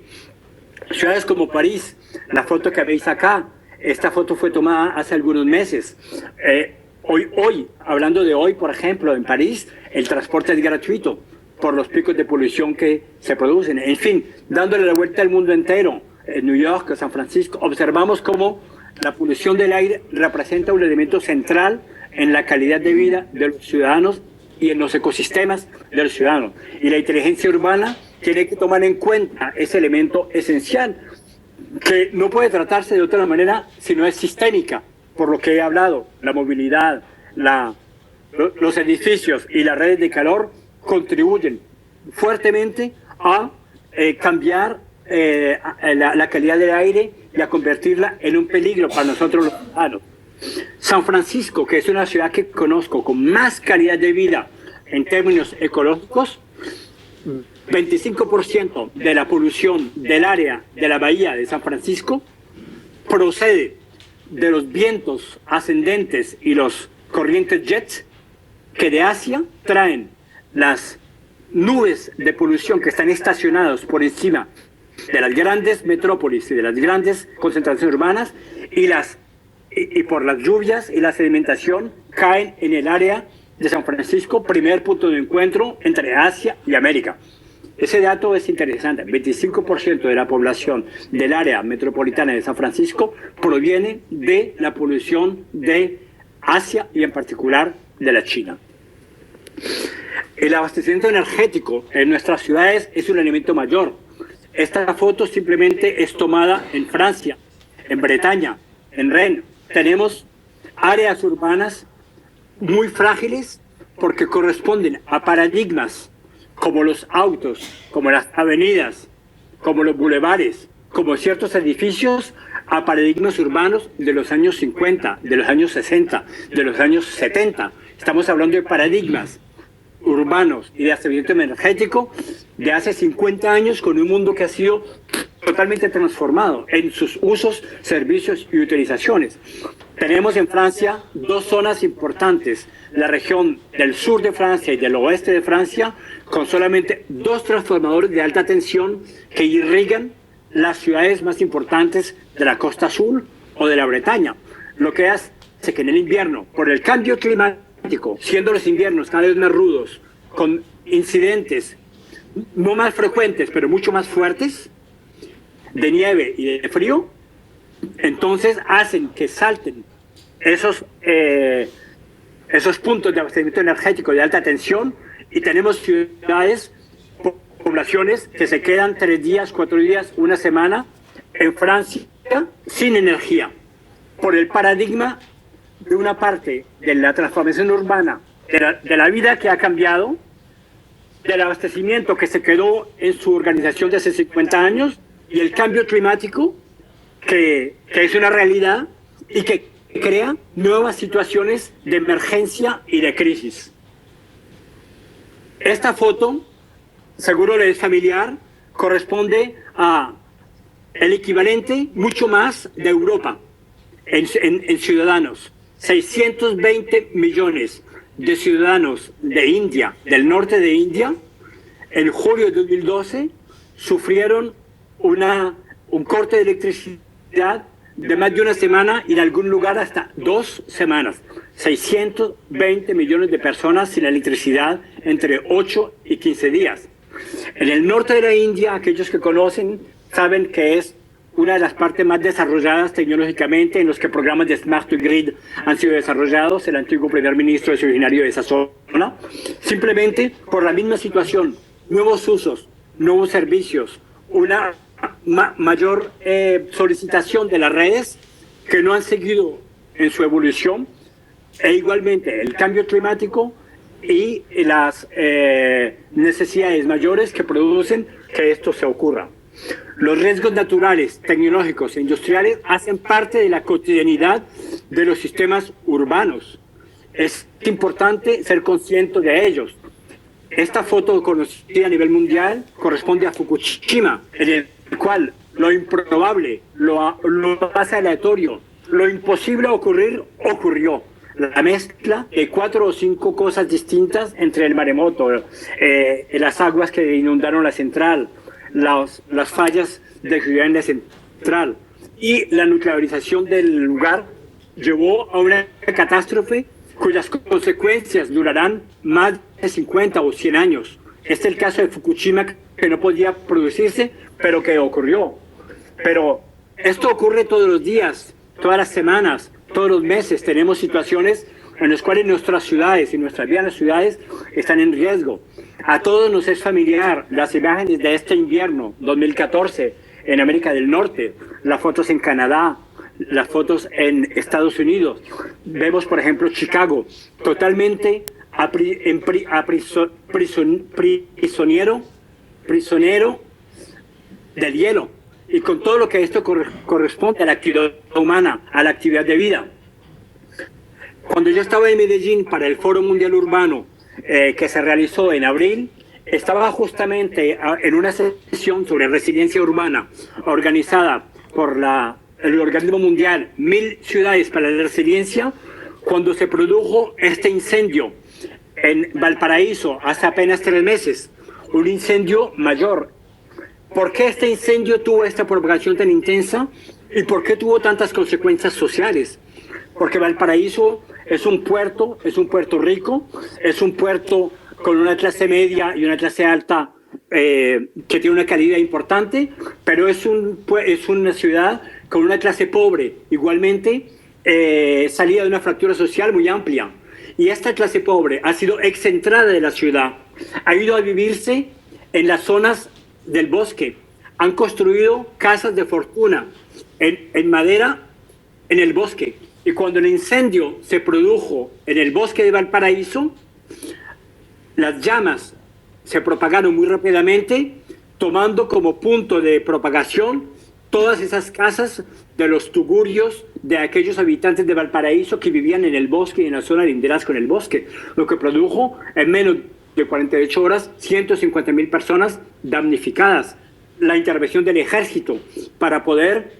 Ciudades como París, la foto que veis acá, esta foto fue tomada hace algunos meses. Hoy, hablando de hoy, por ejemplo, en París, el transporte es gratuito por los picos de polución que se producen. En fin, dándole la vuelta al mundo entero, en New York, San Francisco, observamos cómo la polución del aire representa un elemento central en la calidad de vida de los ciudadanos y en los ecosistemas de los ciudadanos. Y la inteligencia urbana tiene que tomar en cuenta ese elemento esencial, que no puede tratarse de otra manera si no es sistémica, por lo que he hablado. La movilidad, los edificios y las redes de calor contribuyen fuertemente a cambiar la calidad del aire y a convertirla en un peligro para nosotros los ciudadanos. San Francisco, que es una ciudad que conozco con más calidad de vida en términos ecológicos, 25% de la polución del área de la bahía de San Francisco procede de los vientos ascendentes y los corrientes jets que de Asia traen las nubes de polución que están estacionadas por encima de las grandes metrópolis y de las grandes concentraciones urbanas, y por las lluvias y la sedimentación caen en el área de San Francisco, primer punto de encuentro entre Asia y América. Ese dato es interesante. 25% de la población del área metropolitana de San Francisco proviene de la polución de Asia y en particular de la China. El abastecimiento energético en nuestras ciudades es un elemento mayor. Esta foto simplemente es tomada en Francia, en Bretaña, en Rennes. Tenemos áreas urbanas muy frágiles porque corresponden a paradigmas como los autos, como las avenidas, como los bulevares, como ciertos edificios, a paradigmas urbanos de los años 50, de los años 60, de los años 70. Estamos hablando de paradigmas urbanos y de abastecimiento energético de hace 50 años, con un mundo que ha sido totalmente transformado en sus usos, servicios y utilizaciones. Tenemos en Francia dos zonas importantes, la región del sur de Francia y del oeste de Francia, con solamente dos transformadores de alta tensión que irrigan las ciudades más importantes de la Costa Azul o de la Bretaña, lo que hace que en el invierno, por el cambio climático, siendo los inviernos cada vez más rudos, con incidentes no más frecuentes, pero mucho más fuertes, de nieve y de frío, entonces hacen que salten esos puntos de abastecimiento energético de alta tensión y tenemos ciudades, poblaciones que se quedan 3 días, 4 días, una semana en Francia sin energía por el paradigma de una parte de la transformación urbana, de la vida que ha cambiado, del abastecimiento que se quedó en su organización de hace 50 años y el cambio climático que es una realidad y que crea nuevas situaciones de emergencia y de crisis. Esta foto, seguro le es familiar, corresponde a el equivalente mucho más de Europa en ciudadanos. 620 millones de ciudadanos de India, del norte de India, en julio de 2012 sufrieron un corte de electricidad de más de una semana y en algún lugar hasta 2 semanas. 620 millones de personas sin electricidad entre 8 y 15 días. En el norte de la India, aquellos que conocen saben que es una de las partes más desarrolladas tecnológicamente, en los que programas de Smart Grid han sido desarrollados. El antiguo primer ministro es originario de esa zona. Simplemente por la misma situación, nuevos usos, nuevos servicios, una mayor solicitación de las redes que no han seguido en su evolución, e igualmente el cambio climático y las necesidades mayores que producen que esto se ocurra. Los riesgos naturales, tecnológicos e industriales hacen parte de la cotidianidad de los sistemas urbanos. Es importante ser consciente de ellos. Esta foto conocida a nivel mundial corresponde a Fukushima, en el cual lo improbable, lo más aleatorio, lo imposible a ocurrir, ocurrió. La mezcla de 4 o 5 cosas distintas entre el maremoto, las aguas que inundaron la central, las fallas de seguridad en la central y la nuclearización del lugar llevó a una catástrofe cuyas consecuencias durarán más de 50 o 100 años. Este es el caso de Fukushima, que no podía producirse, pero que ocurrió. Pero esto ocurre todos los días, todas las semanas, todos los meses. Tenemos situaciones en las cuales nuestras ciudades y nuestras vías en las ciudades están en riesgo. A todos nos es familiar las imágenes de este invierno 2014 en América del Norte, las fotos en Canadá, las fotos en Estados Unidos. Vemos, por ejemplo, Chicago, totalmente prisionero del hielo, y con todo lo que esto corresponde a la actividad humana, a la actividad de vida. Cuando yo estaba en Medellín para el Foro Mundial Urbano, que se realizó en abril, estaba justamente en una sesión sobre resiliencia urbana organizada por el organismo mundial 1000 ciudades para la resiliencia, cuando se produjo este incendio en Valparaíso hace apenas 3 meses, un incendio mayor. ¿Por qué este incendio tuvo esta propagación tan intensa y por qué tuvo tantas consecuencias sociales? Porque Valparaíso es un puerto rico, es un puerto con una clase media y una clase alta que tiene una calidad importante, pero es una ciudad con una clase pobre, igualmente salida de una fractura social muy amplia. Y esta clase pobre ha sido excentrada de la ciudad, ha ido a vivirse en las zonas del bosque, han construido casas de fortuna en madera en el bosque. Y cuando el incendio se produjo en el bosque de Valparaíso, las llamas se propagaron muy rápidamente, tomando como punto de propagación todas esas casas de los tugurios, de aquellos habitantes de Valparaíso que vivían en el bosque y en la zona linderas con el bosque, lo que produjo en menos de 48 horas 150.000 personas damnificadas. La intervención del ejército para poder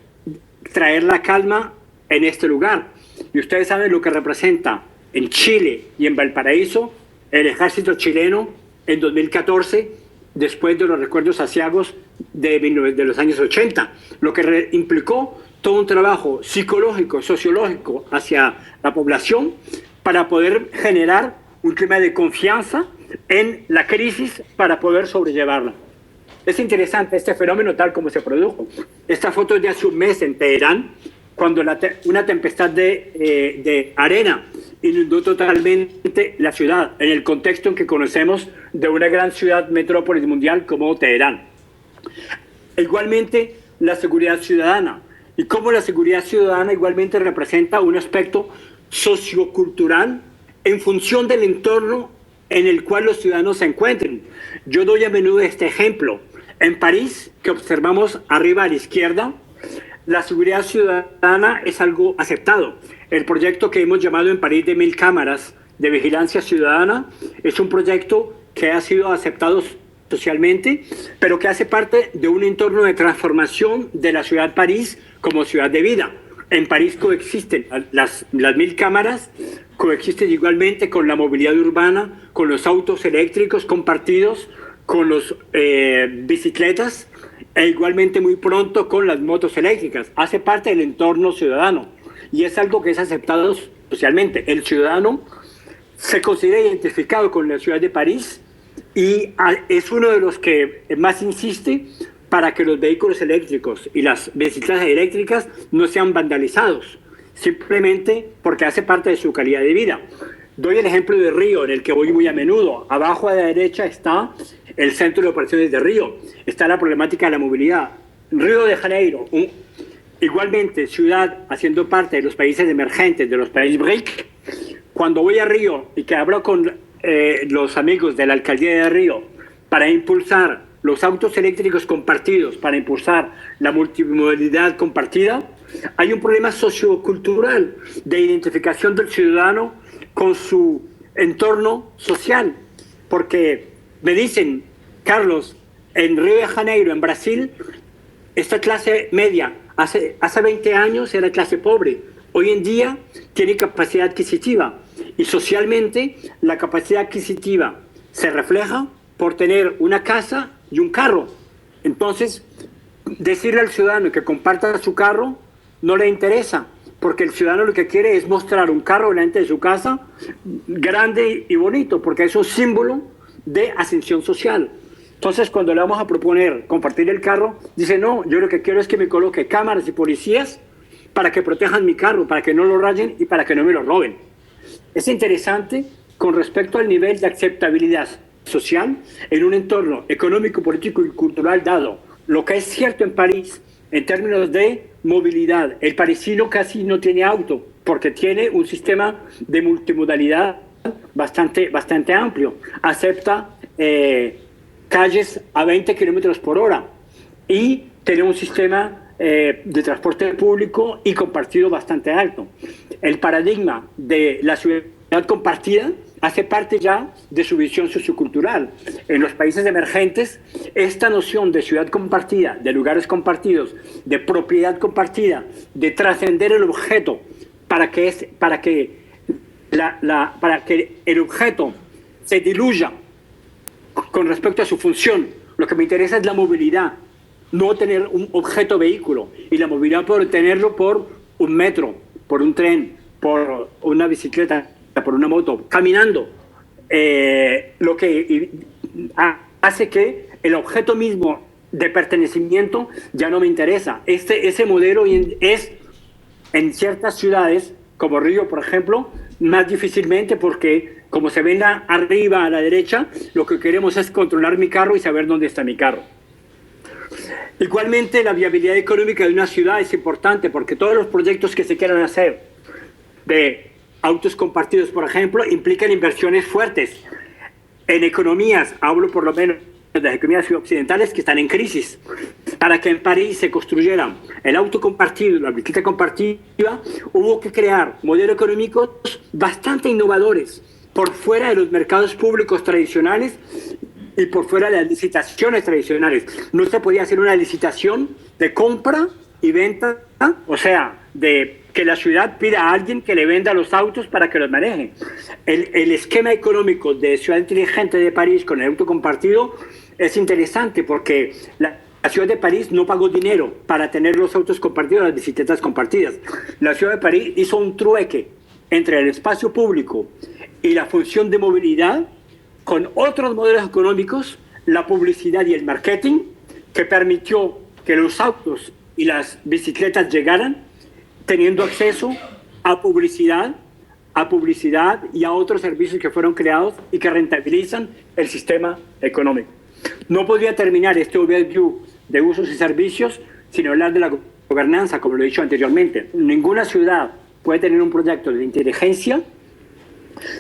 traer la calma en este lugar. Y ustedes saben lo que representa en Chile y en Valparaíso el ejército chileno en 2014, después de los recuerdos aciagos de los años 80, lo que implicó todo un trabajo psicológico, sociológico hacia la población para poder generar un clima de confianza en la crisis para poder sobrellevarla. Es interesante este fenómeno tal como se produjo. Esta foto es de hace un mes en Teherán, cuando una tempestad de arena inundó totalmente la ciudad, en el contexto en que conocemos de una gran ciudad metrópolis mundial como Teherán. Igualmente, la seguridad ciudadana. Y cómo la seguridad ciudadana igualmente representa un aspecto sociocultural en función del entorno en el cual los ciudadanos se encuentren. Yo doy a menudo este ejemplo. En París, que observamos arriba a la izquierda, la seguridad ciudadana es algo aceptado. El proyecto que hemos llamado en París de 1000 cámaras de vigilancia ciudadana es un proyecto que ha sido aceptado socialmente, pero que hace parte de un entorno de transformación de la ciudad de París como ciudad de vida. En París coexisten las 1000 cámaras, coexisten igualmente con la movilidad urbana, con los autos eléctricos compartidos, con las bicicletas e igualmente muy pronto con las motos eléctricas. Hace parte del entorno ciudadano y es algo que es aceptado socialmente. El ciudadano se considera identificado con la ciudad de París y es uno de los que más insiste para que los vehículos eléctricos y las bicicletas eléctricas no sean vandalizados, simplemente porque hace parte de su calidad de vida. Doy el ejemplo de Río, en el que voy muy a menudo. Abajo a la derecha está el centro de operaciones de Río. Está la problemática de la movilidad. Río de Janeiro, igualmente ciudad haciendo parte de los países emergentes, de los países BRIC. Cuando voy a Río y que hablo con los amigos de la alcaldía de Río para impulsar los autos eléctricos compartidos, para impulsar la multimodalidad compartida, hay un problema sociocultural de identificación del ciudadano con su entorno social, porque me dicen, Carlos, en Río de Janeiro, en Brasil, esta clase media hace 20 años era clase pobre, hoy en día tiene capacidad adquisitiva y socialmente la capacidad adquisitiva se refleja por tener una casa y un carro. Entonces, decirle al ciudadano que comparta su carro no le interesa, porque el ciudadano lo que quiere es mostrar un carro delante de su casa grande y bonito, porque es un símbolo de ascensión social. Entonces, cuando le vamos a proponer compartir el carro, dice, no, yo lo que quiero es que me coloque cámaras y policías para que protejan mi carro, para que no lo rayen y para que no me lo roben. Es interesante con respecto al nivel de aceptabilidad social en un entorno económico, político y cultural dado. Lo que es cierto en París, en términos de movilidad, el parisino casi no tiene auto, porque tiene un sistema de multimodalidad bastante amplio. Acepta calles a 20 kilómetros por hora y tiene un sistema de transporte público y compartido bastante alto. El paradigma de la ciudad compartida hace parte ya de su visión sociocultural. En los países emergentes, esta noción de ciudad compartida, de lugares compartidos, de propiedad compartida, de trascender el objeto para que el objeto se diluya con respecto a su función. Lo que me interesa es la movilidad, no tener un objeto vehículo, y la movilidad por tenerlo por un metro, por un tren, por una bicicleta, por una moto, caminando, lo que hace que el objeto mismo de pertenecimiento ya no me interesa. Ese modelo es en ciertas ciudades, como Río, por ejemplo, más difícilmente, porque como se ven arriba a la derecha, lo que queremos es controlar mi carro y saber dónde está mi carro. Igualmente, la viabilidad económica de una ciudad es importante, porque todos los proyectos que se quieran hacer de autos compartidos, por ejemplo, implican inversiones fuertes en economías, hablo por lo menos de las economías occidentales que están en crisis. Para que en París se construyera el auto compartido, la bicicleta compartida, hubo que crear modelos económicos bastante innovadores por fuera de los mercados públicos tradicionales y por fuera de las licitaciones tradicionales. No se podía hacer una licitación de compra y venta, o sea, de que la ciudad pida a alguien que le venda los autos para que los maneje. El esquema económico de Ciudad Inteligente de París con el auto compartido es interesante porque la ciudad de París no pagó dinero para tener los autos compartidos, las bicicletas compartidas. La ciudad de París hizo un trueque entre el espacio público y la función de movilidad con otros modelos económicos, la publicidad y el marketing, que permitió que los autos y las bicicletas llegaran teniendo acceso a publicidad y a otros servicios que fueron creados y que rentabilizan el sistema económico. No podría terminar este overview de usos y servicios sin hablar de la gobernanza, como lo he dicho anteriormente. Ninguna ciudad puede tener un proyecto de inteligencia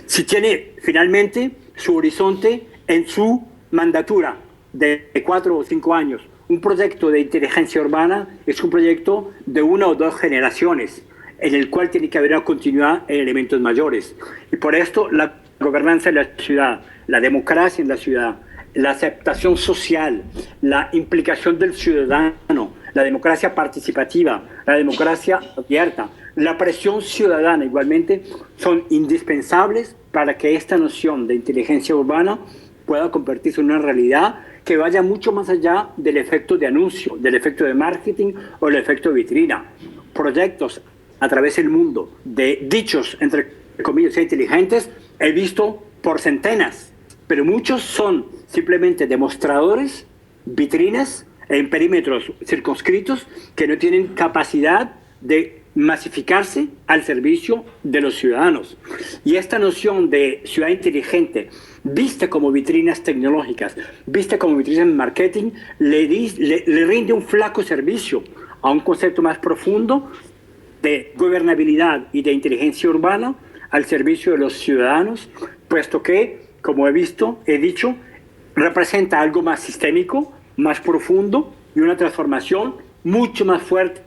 si tiene finalmente su horizonte en su mandatura de 4 o 5 años. Un proyecto de inteligencia urbana es un proyecto de 1 o 2 generaciones, en el cual tiene que haber una continuidad en elementos mayores. Y por esto la gobernanza de la ciudad, la democracia en la ciudad, la aceptación social, la implicación del ciudadano, la democracia participativa, la democracia abierta, la presión ciudadana igualmente son indispensables para que esta noción de inteligencia urbana pueda convertirse en una realidad que vaya mucho más allá del efecto de anuncio, del efecto de marketing o el efecto de vitrina. Proyectos a través del mundo de dichos, entre comillas, inteligentes, he visto por centenas, pero muchos son simplemente demostradores, vitrinas en perímetros circunscritos que no tienen capacidad de masificarse al servicio de los ciudadanos. Y esta noción de ciudad inteligente, vista como vitrinas tecnológicas, vista como vitrinas en marketing, le rinde un flaco servicio a un concepto más profundo de gobernabilidad y de inteligencia urbana al servicio de los ciudadanos, puesto que, como he dicho, representa algo más sistémico, más profundo y una transformación mucho más fuerte,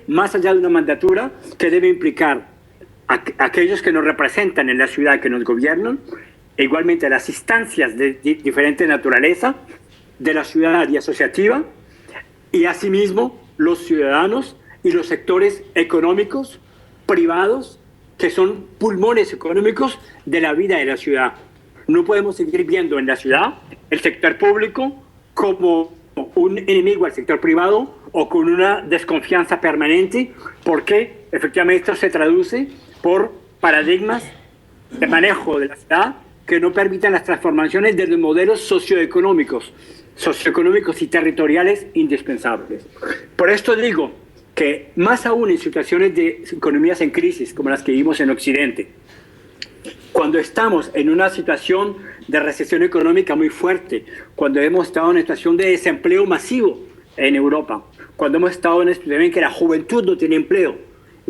más allá de una mandatura que debe implicar a aquellos que nos representan en la ciudad, que nos gobiernan, e igualmente a las instancias de diferente naturaleza de la ciudad y asociativa, y asimismo los ciudadanos y los sectores económicos privados que son pulmones económicos de la vida de la ciudad. No podemos seguir viendo en la ciudad el sector público como un enemigo al sector privado o con una desconfianza permanente, porque efectivamente esto se traduce por paradigmas de manejo de la ciudad que no permitan las transformaciones de los modelos socioeconómicos y territoriales indispensables. Por esto digo que más aún en situaciones de economías en crisis como las que vivimos en Occidente, cuando estamos en una situación de recesión económica muy fuerte, cuando hemos estado en una situación de desempleo masivo en Europa, cuando hemos estado en una situación en que la juventud no tiene empleo,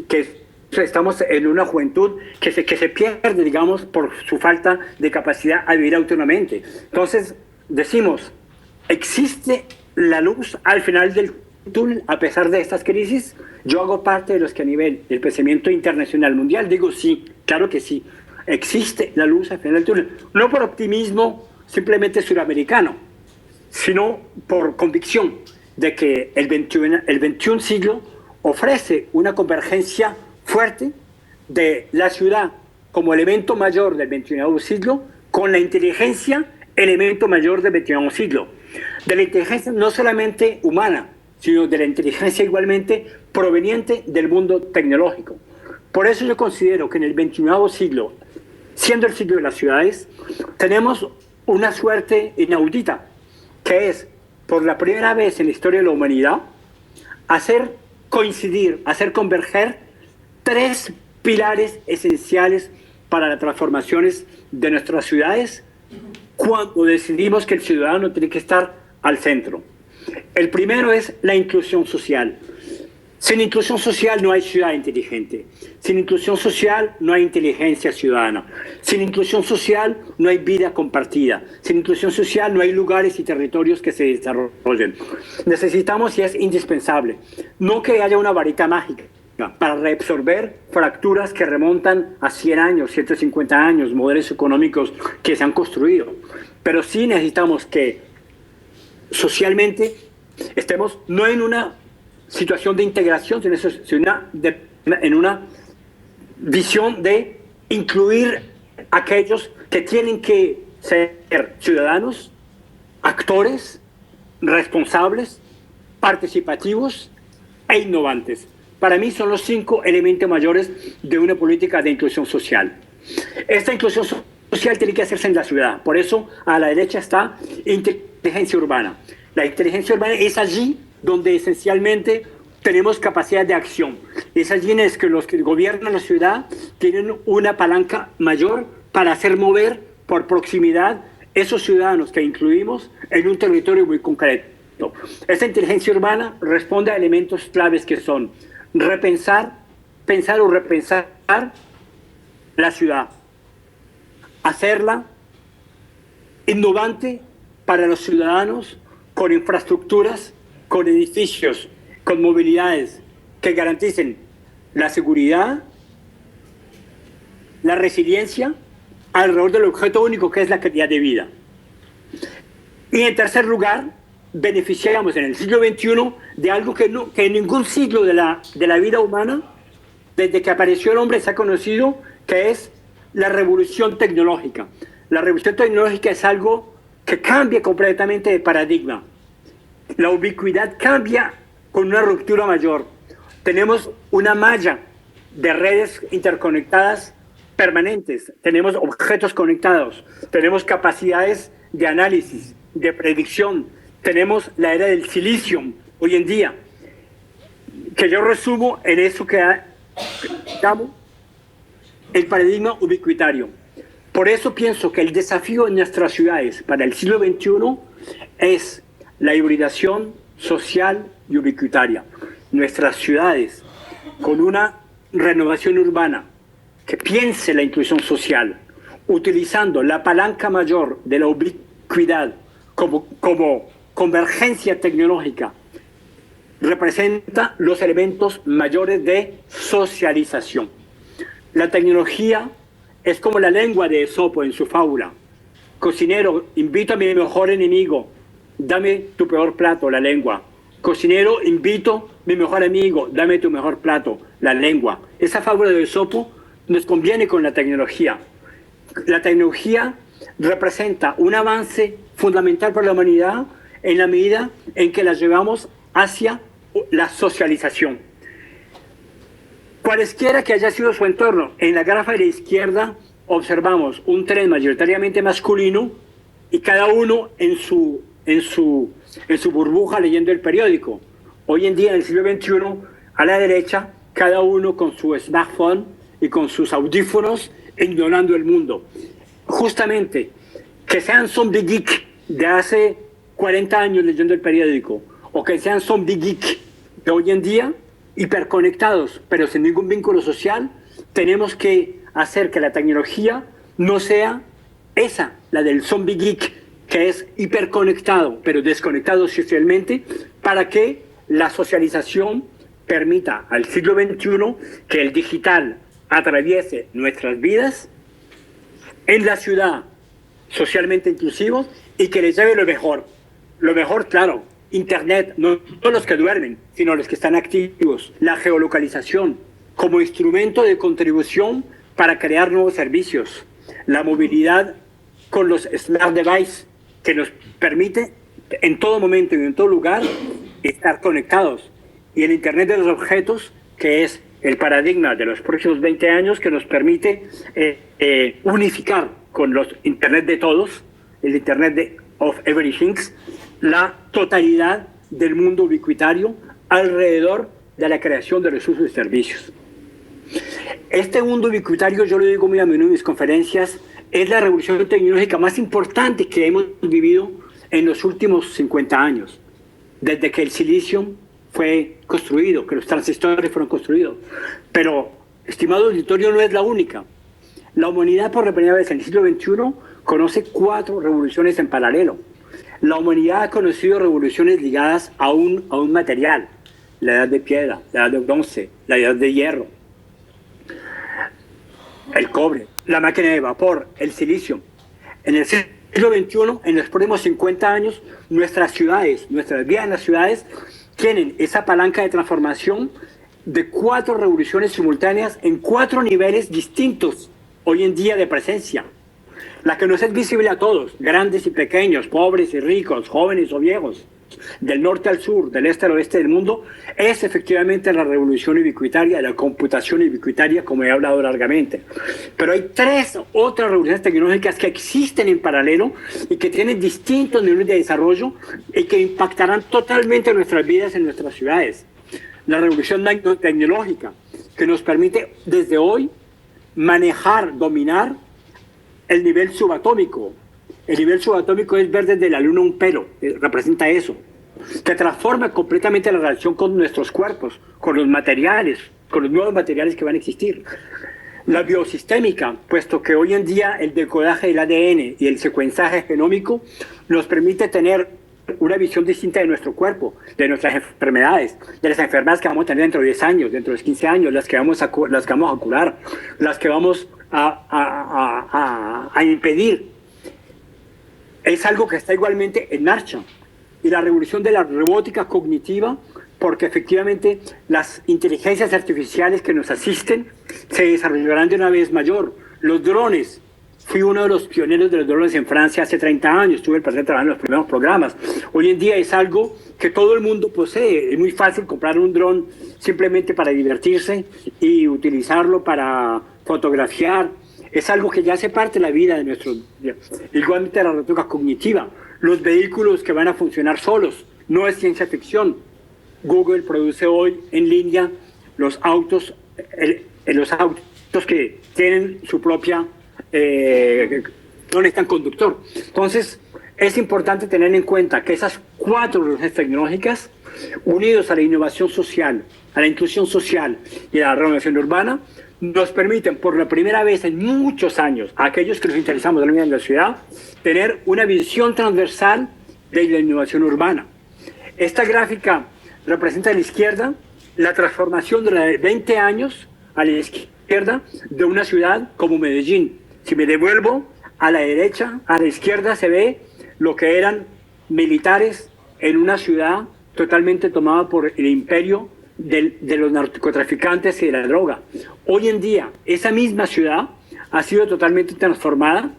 que estamos en una juventud que se pierde, digamos, por su falta de capacidad a vivir autónomamente. Entonces, decimos, ¿existe la luz al final del túnel a pesar de estas crisis? Yo hago parte de los que a nivel del pensamiento internacional mundial digo sí, claro que sí. Existe la luz al final del túnel, no por optimismo simplemente suramericano, sino por convicción de que el 21 siglo ofrece una convergencia fuerte de la ciudad como elemento mayor del 21 siglo con la inteligencia, elemento mayor del 21 siglo. De la inteligencia no solamente humana, sino de la inteligencia igualmente proveniente del mundo tecnológico. Por eso yo considero que en el 21 siglo, siendo el siglo de las ciudades, tenemos una suerte inaudita, que es, por la primera vez en la historia de la humanidad, hacer coincidir, hacer converger 3 pilares esenciales para las transformaciones de nuestras ciudades cuando decidimos que el ciudadano tiene que estar al centro. El primero es la inclusión social. Sin inclusión social no hay ciudad inteligente. Sin inclusión social no hay inteligencia ciudadana. Sin inclusión social no hay vida compartida. Sin inclusión social no hay lugares y territorios que se desarrollen. Necesitamos, y es indispensable, no que haya una varita mágica para reabsorber fracturas que remontan a 100 años, 150 años, modelos económicos que se han construido. Pero sí necesitamos que socialmente estemos no en una situación de integración, sino una de en una visión de incluir a aquellos que tienen que ser ciudadanos, actores, responsables, participativos e innovantes. Para mí son los 5 elementos mayores de una política de inclusión social. Esta inclusión social tiene que hacerse en la ciudad. Por eso a la derecha está inteligencia urbana. La inteligencia urbana es allí donde esencialmente tenemos capacidad de acción. Es allí en el que los que gobiernan la ciudad tienen una palanca mayor para hacer mover por proximidad esos ciudadanos que incluimos en un territorio muy concreto. Esta inteligencia urbana responde a elementos claves que son pensar o repensar la ciudad, hacerla innovante para los ciudadanos, con infraestructuras, con edificios, con movilidades que garanticen la seguridad, la resiliencia alrededor del objeto único que es la calidad de vida. Y en tercer lugar, beneficiamos en el siglo XXI de algo que en ningún siglo de la vida humana, desde que apareció el hombre, se ha conocido, que es la revolución tecnológica. La revolución tecnológica es algo que cambia completamente de paradigma. La ubicuidad cambia con una ruptura mayor. Tenemos una malla de redes interconectadas permanentes, tenemos objetos conectados, tenemos capacidades de análisis, de predicción, tenemos la era del silicio hoy en día, que yo resumo en eso que llamo el paradigma ubicuitario. Por eso pienso que el desafío en nuestras ciudades para el siglo XXI es la hibridación social y ubicuitaria. Nuestras ciudades, con una renovación urbana que piense la inclusión social, utilizando la palanca mayor de la ubicuidad como convergencia tecnológica, representa los elementos mayores de socialización. La tecnología es como la lengua de Esopo en su fábula. Cocinero, invito a mi mejor enemigo, dame tu peor plato, la lengua. Cocinero, invito a mi mejor amigo, dame tu mejor plato, la lengua. Esa fábula de Esopo nos conviene con la tecnología. La tecnología representa un avance fundamental para la humanidad en la medida en que la llevamos hacia la socialización. Cualesquiera que haya sido su entorno, en la grafa de la izquierda observamos un tren mayoritariamente masculino y cada uno en su burbuja leyendo el periódico. Hoy en día, en el siglo XXI, a la derecha, cada uno con su smartphone y con sus audífonos ignorando el mundo. Justamente, que sean zombie geek de hace 40 años leyendo el periódico, o que sean zombie geek de hoy en día, hiperconectados, pero sin ningún vínculo social, tenemos que hacer que la tecnología no sea esa, la del zombie geek, que es hiperconectado, pero desconectado socialmente, para que la socialización permita al siglo XXI que el digital atraviese nuestras vidas en la ciudad socialmente inclusivos y que les lleve lo mejor. Lo mejor, claro, Internet, no los que duermen, sino los que están activos. La geolocalización como instrumento de contribución para crear nuevos servicios. La movilidad con los smart devices que nos permite en todo momento y en todo lugar estar conectados. Y el Internet de los objetos, que es el paradigma de los próximos 20 años, que nos permite unificar con los Internet de todos, el Internet of Everything, la totalidad del mundo ubicuitario alrededor de la creación de recursos y servicios. Este mundo ubicuitario, yo lo digo muy a menudo en mis conferencias, es la revolución tecnológica más importante que hemos vivido en los últimos 50 años, desde que el silicio fue construido, que los transistores fueron construidos. Pero, estimado auditorio, no es la única. La humanidad, por la primera vez en el siglo XXI, conoce 4 revoluciones en paralelo. La humanidad ha conocido revoluciones ligadas a un material: la edad de piedra, la edad de bronce, la edad de hierro, el cobre, la máquina de vapor, el silicio. En el siglo XXI, en los próximos 50 años, nuestras ciudades, nuestras vías en las ciudades, tienen esa palanca de transformación de 4 revoluciones simultáneas en 4 niveles distintos hoy en día de presencia. La que nos es visible a todos, grandes y pequeños, pobres y ricos, jóvenes o viejos, del norte al sur, del este al oeste del mundo, es efectivamente la revolución ubicuitaria, la computación ubicuitaria, como he hablado largamente. Pero hay 3 otras revoluciones tecnológicas que existen en paralelo y que tienen distintos niveles de desarrollo y que impactarán totalmente nuestras vidas en nuestras ciudades. La revolución tecnológica, que nos permite desde hoy manejar, dominar el nivel subatómico. El nivel subatómico es ver desde la luna un pelo, representa eso, que transforma completamente la relación con nuestros cuerpos, con los materiales, con los nuevos materiales que van a existir. La biosistémica, puesto que hoy en día el decodaje del ADN y el secuenciaje genómico nos permite tener una visión distinta de nuestro cuerpo, de nuestras enfermedades, de las enfermedades que vamos a tener dentro de 10 años, dentro de 15 años, las que vamos a curar, las que vamos a impedir. Es algo que está igualmente en marcha. Y la revolución de la robótica cognitiva, porque efectivamente las inteligencias artificiales que nos asisten se desarrollarán de una vez mayor. Los drones, fui uno de los pioneros de los drones en Francia hace 30 años, tuve el placer de trabajar en los primeros programas. Hoy en día es algo que todo el mundo posee. Es muy fácil comprar un dron simplemente para divertirse y utilizarlo para fotografiar. Es algo que ya hace parte de la vida de nuestros días. Igualmente la robótica cognitiva, los vehículos que van a funcionar solos, no es ciencia ficción. Google produce hoy en línea los autos que tienen su propia, no necesitan conductor. Entonces, es importante tener en cuenta que esas 4 revoluciones tecnológicas, unidos a la innovación social, a la inclusión social y a la renovación urbana, nos permiten por la primera vez en muchos años, a aquellos que nos interesamos de la vida de la ciudad, tener una visión transversal de la innovación urbana. Esta gráfica representa a la izquierda la transformación de 20 años a la izquierda de una ciudad como Medellín. Si me devuelvo a la derecha, a la izquierda se ve lo que eran militares en una ciudad totalmente tomada por el imperio de los narcotraficantes y de la droga. Hoy en día, esa misma ciudad ha sido totalmente transformada,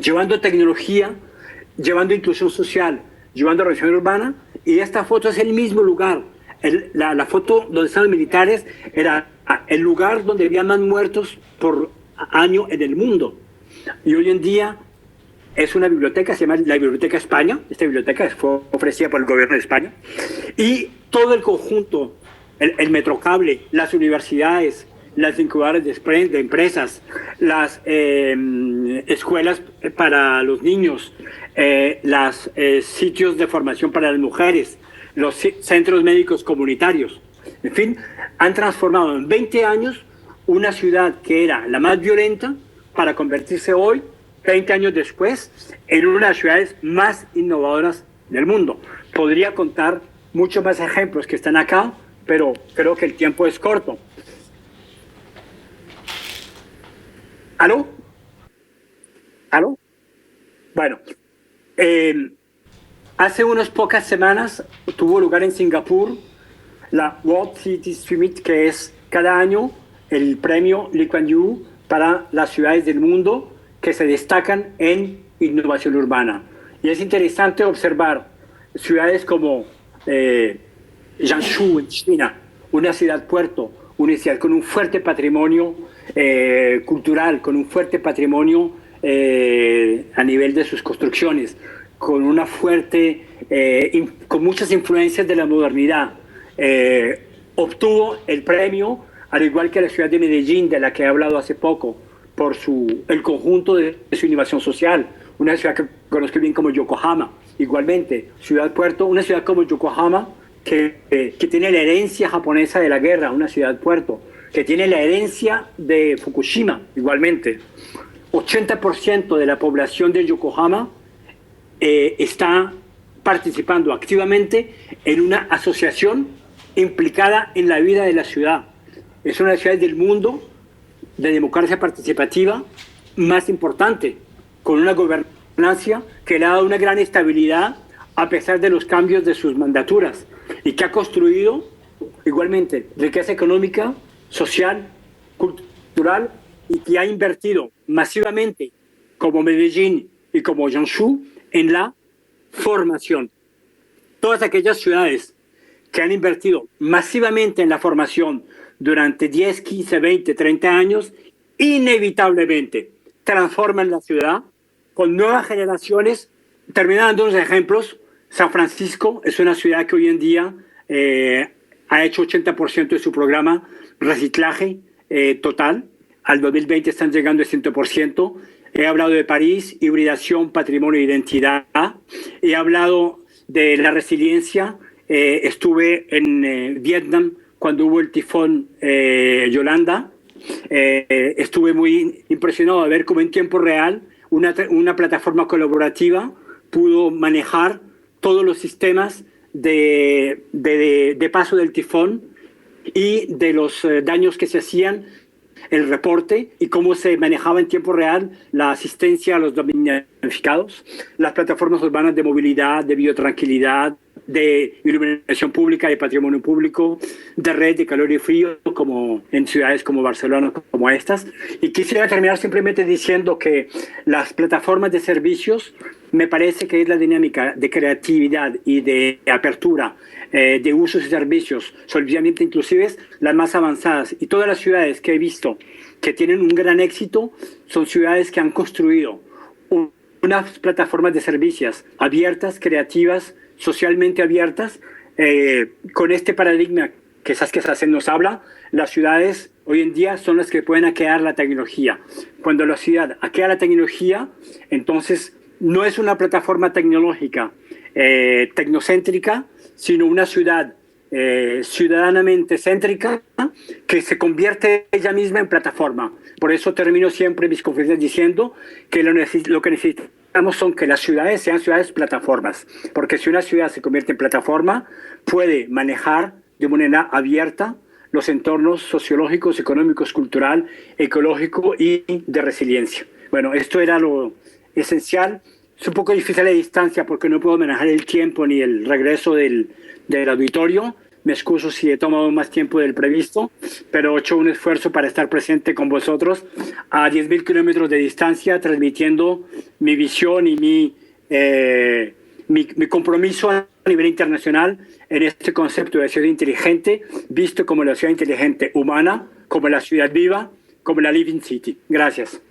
llevando tecnología, llevando inclusión social, llevando revolución urbana, y esta foto es el mismo lugar. La foto donde están los militares era el lugar donde había más muertos por año en el mundo. Y hoy en día es una biblioteca, se llama la Biblioteca España. Esta biblioteca fue ofrecida por el gobierno de España. Y todo el conjunto, el metrocable, las universidades, las incubadoras de empresas, las escuelas para los niños, los sitios de formación para las mujeres, los centros médicos comunitarios, en fin, han transformado en 20 años una ciudad que era la más violenta para convertirse hoy, 20 años después, en una de las ciudades más innovadoras del mundo. Podría contar muchos más ejemplos que están acá, pero creo que el tiempo es corto. ¿Aló? ¿Aló? Bueno, hace unas pocas semanas tuvo lugar en Singapur la World City Summit, que es cada año el premio Lee Kuan Yew para las ciudades del mundo que se destacan en innovación urbana. Y es interesante observar ciudades como Jiangsu en China, una ciudad puerto, una ciudad con un fuerte patrimonio cultural, con un fuerte patrimonio a nivel de sus construcciones, con una fuerte, con muchas influencias de la modernidad. Obtuvo el premio, al igual que la ciudad de Medellín, de la que he hablado hace poco, por el conjunto de su innovación social. Una ciudad que conozco bien como Yokohama, igualmente, ciudad-puerto, una ciudad como Yokohama que tiene la herencia japonesa de la guerra, una ciudad-puerto, que tiene la herencia de Fukushima, igualmente. 80% de la población de Yokohama está participando activamente en una asociación implicada en la vida de la ciudad. Es una de las ciudades del mundo de democracia participativa más importante, con una gobernancia que le ha dado una gran estabilidad a pesar de los cambios de sus mandaturas y que ha construido igualmente riqueza económica, social, cultural, y que ha invertido masivamente, como Medellín y como Jiangsu, en la formación. Todas aquellas ciudades que han invertido masivamente en la formación durante 10, 15, 20, 30 años, inevitablemente transforman la ciudad con nuevas generaciones. Terminando unos ejemplos, San Francisco es una ciudad que hoy en día ha hecho 80% de su programa reciclaje total. Al 2020 están llegando al 100%. He hablado de París, hibridación, patrimonio e identidad. He hablado de la resiliencia. Estuve en Vietnam cuando hubo el tifón Yolanda. Estuve muy impresionado de ver cómo en tiempo real una plataforma colaborativa pudo manejar todos los sistemas de paso del tifón y de los daños que se hacían, el reporte y cómo se manejaba en tiempo real la asistencia a los damnificados, las plataformas urbanas de movilidad, de biotranquilidad, de iluminación pública, de patrimonio público, de red de calor y frío, como en ciudades como Barcelona, como estas. Y quisiera terminar simplemente diciendo que las plataformas de servicios me parece que es la dinámica de creatividad y de apertura de usos y servicios solidamente inclusives las más avanzadas. Y todas las ciudades que he visto que tienen un gran éxito son ciudades que han construido unas plataformas de servicios abiertas, creativas, socialmente abiertas, con este paradigma que Saskia Sassen nos habla. Las ciudades hoy en día son las que pueden hackear la tecnología. Cuando la ciudad hackea la tecnología, entonces no es una plataforma tecnológica tecnocéntrica, sino una ciudad ciudadanamente céntrica que se convierte ella misma en plataforma. Por eso termino siempre mis conferencias diciendo que lo que necesitamos son que las ciudades sean ciudades plataformas, porque si una ciudad se convierte en plataforma, puede manejar de manera abierta los entornos sociológicos, económicos, cultural, ecológico y de resiliencia. Bueno, esto era lo esencial. Es un poco difícil la distancia porque no puedo manejar el tiempo ni el regreso del auditorio. Me excuso si he tomado más tiempo del previsto, pero he hecho un esfuerzo para estar presente con vosotros a 10.000 kilómetros de distancia, transmitiendo mi visión y mi compromiso a nivel internacional en este concepto de ciudad inteligente, visto como la ciudad inteligente humana, como la ciudad viva, como la Living City. Gracias.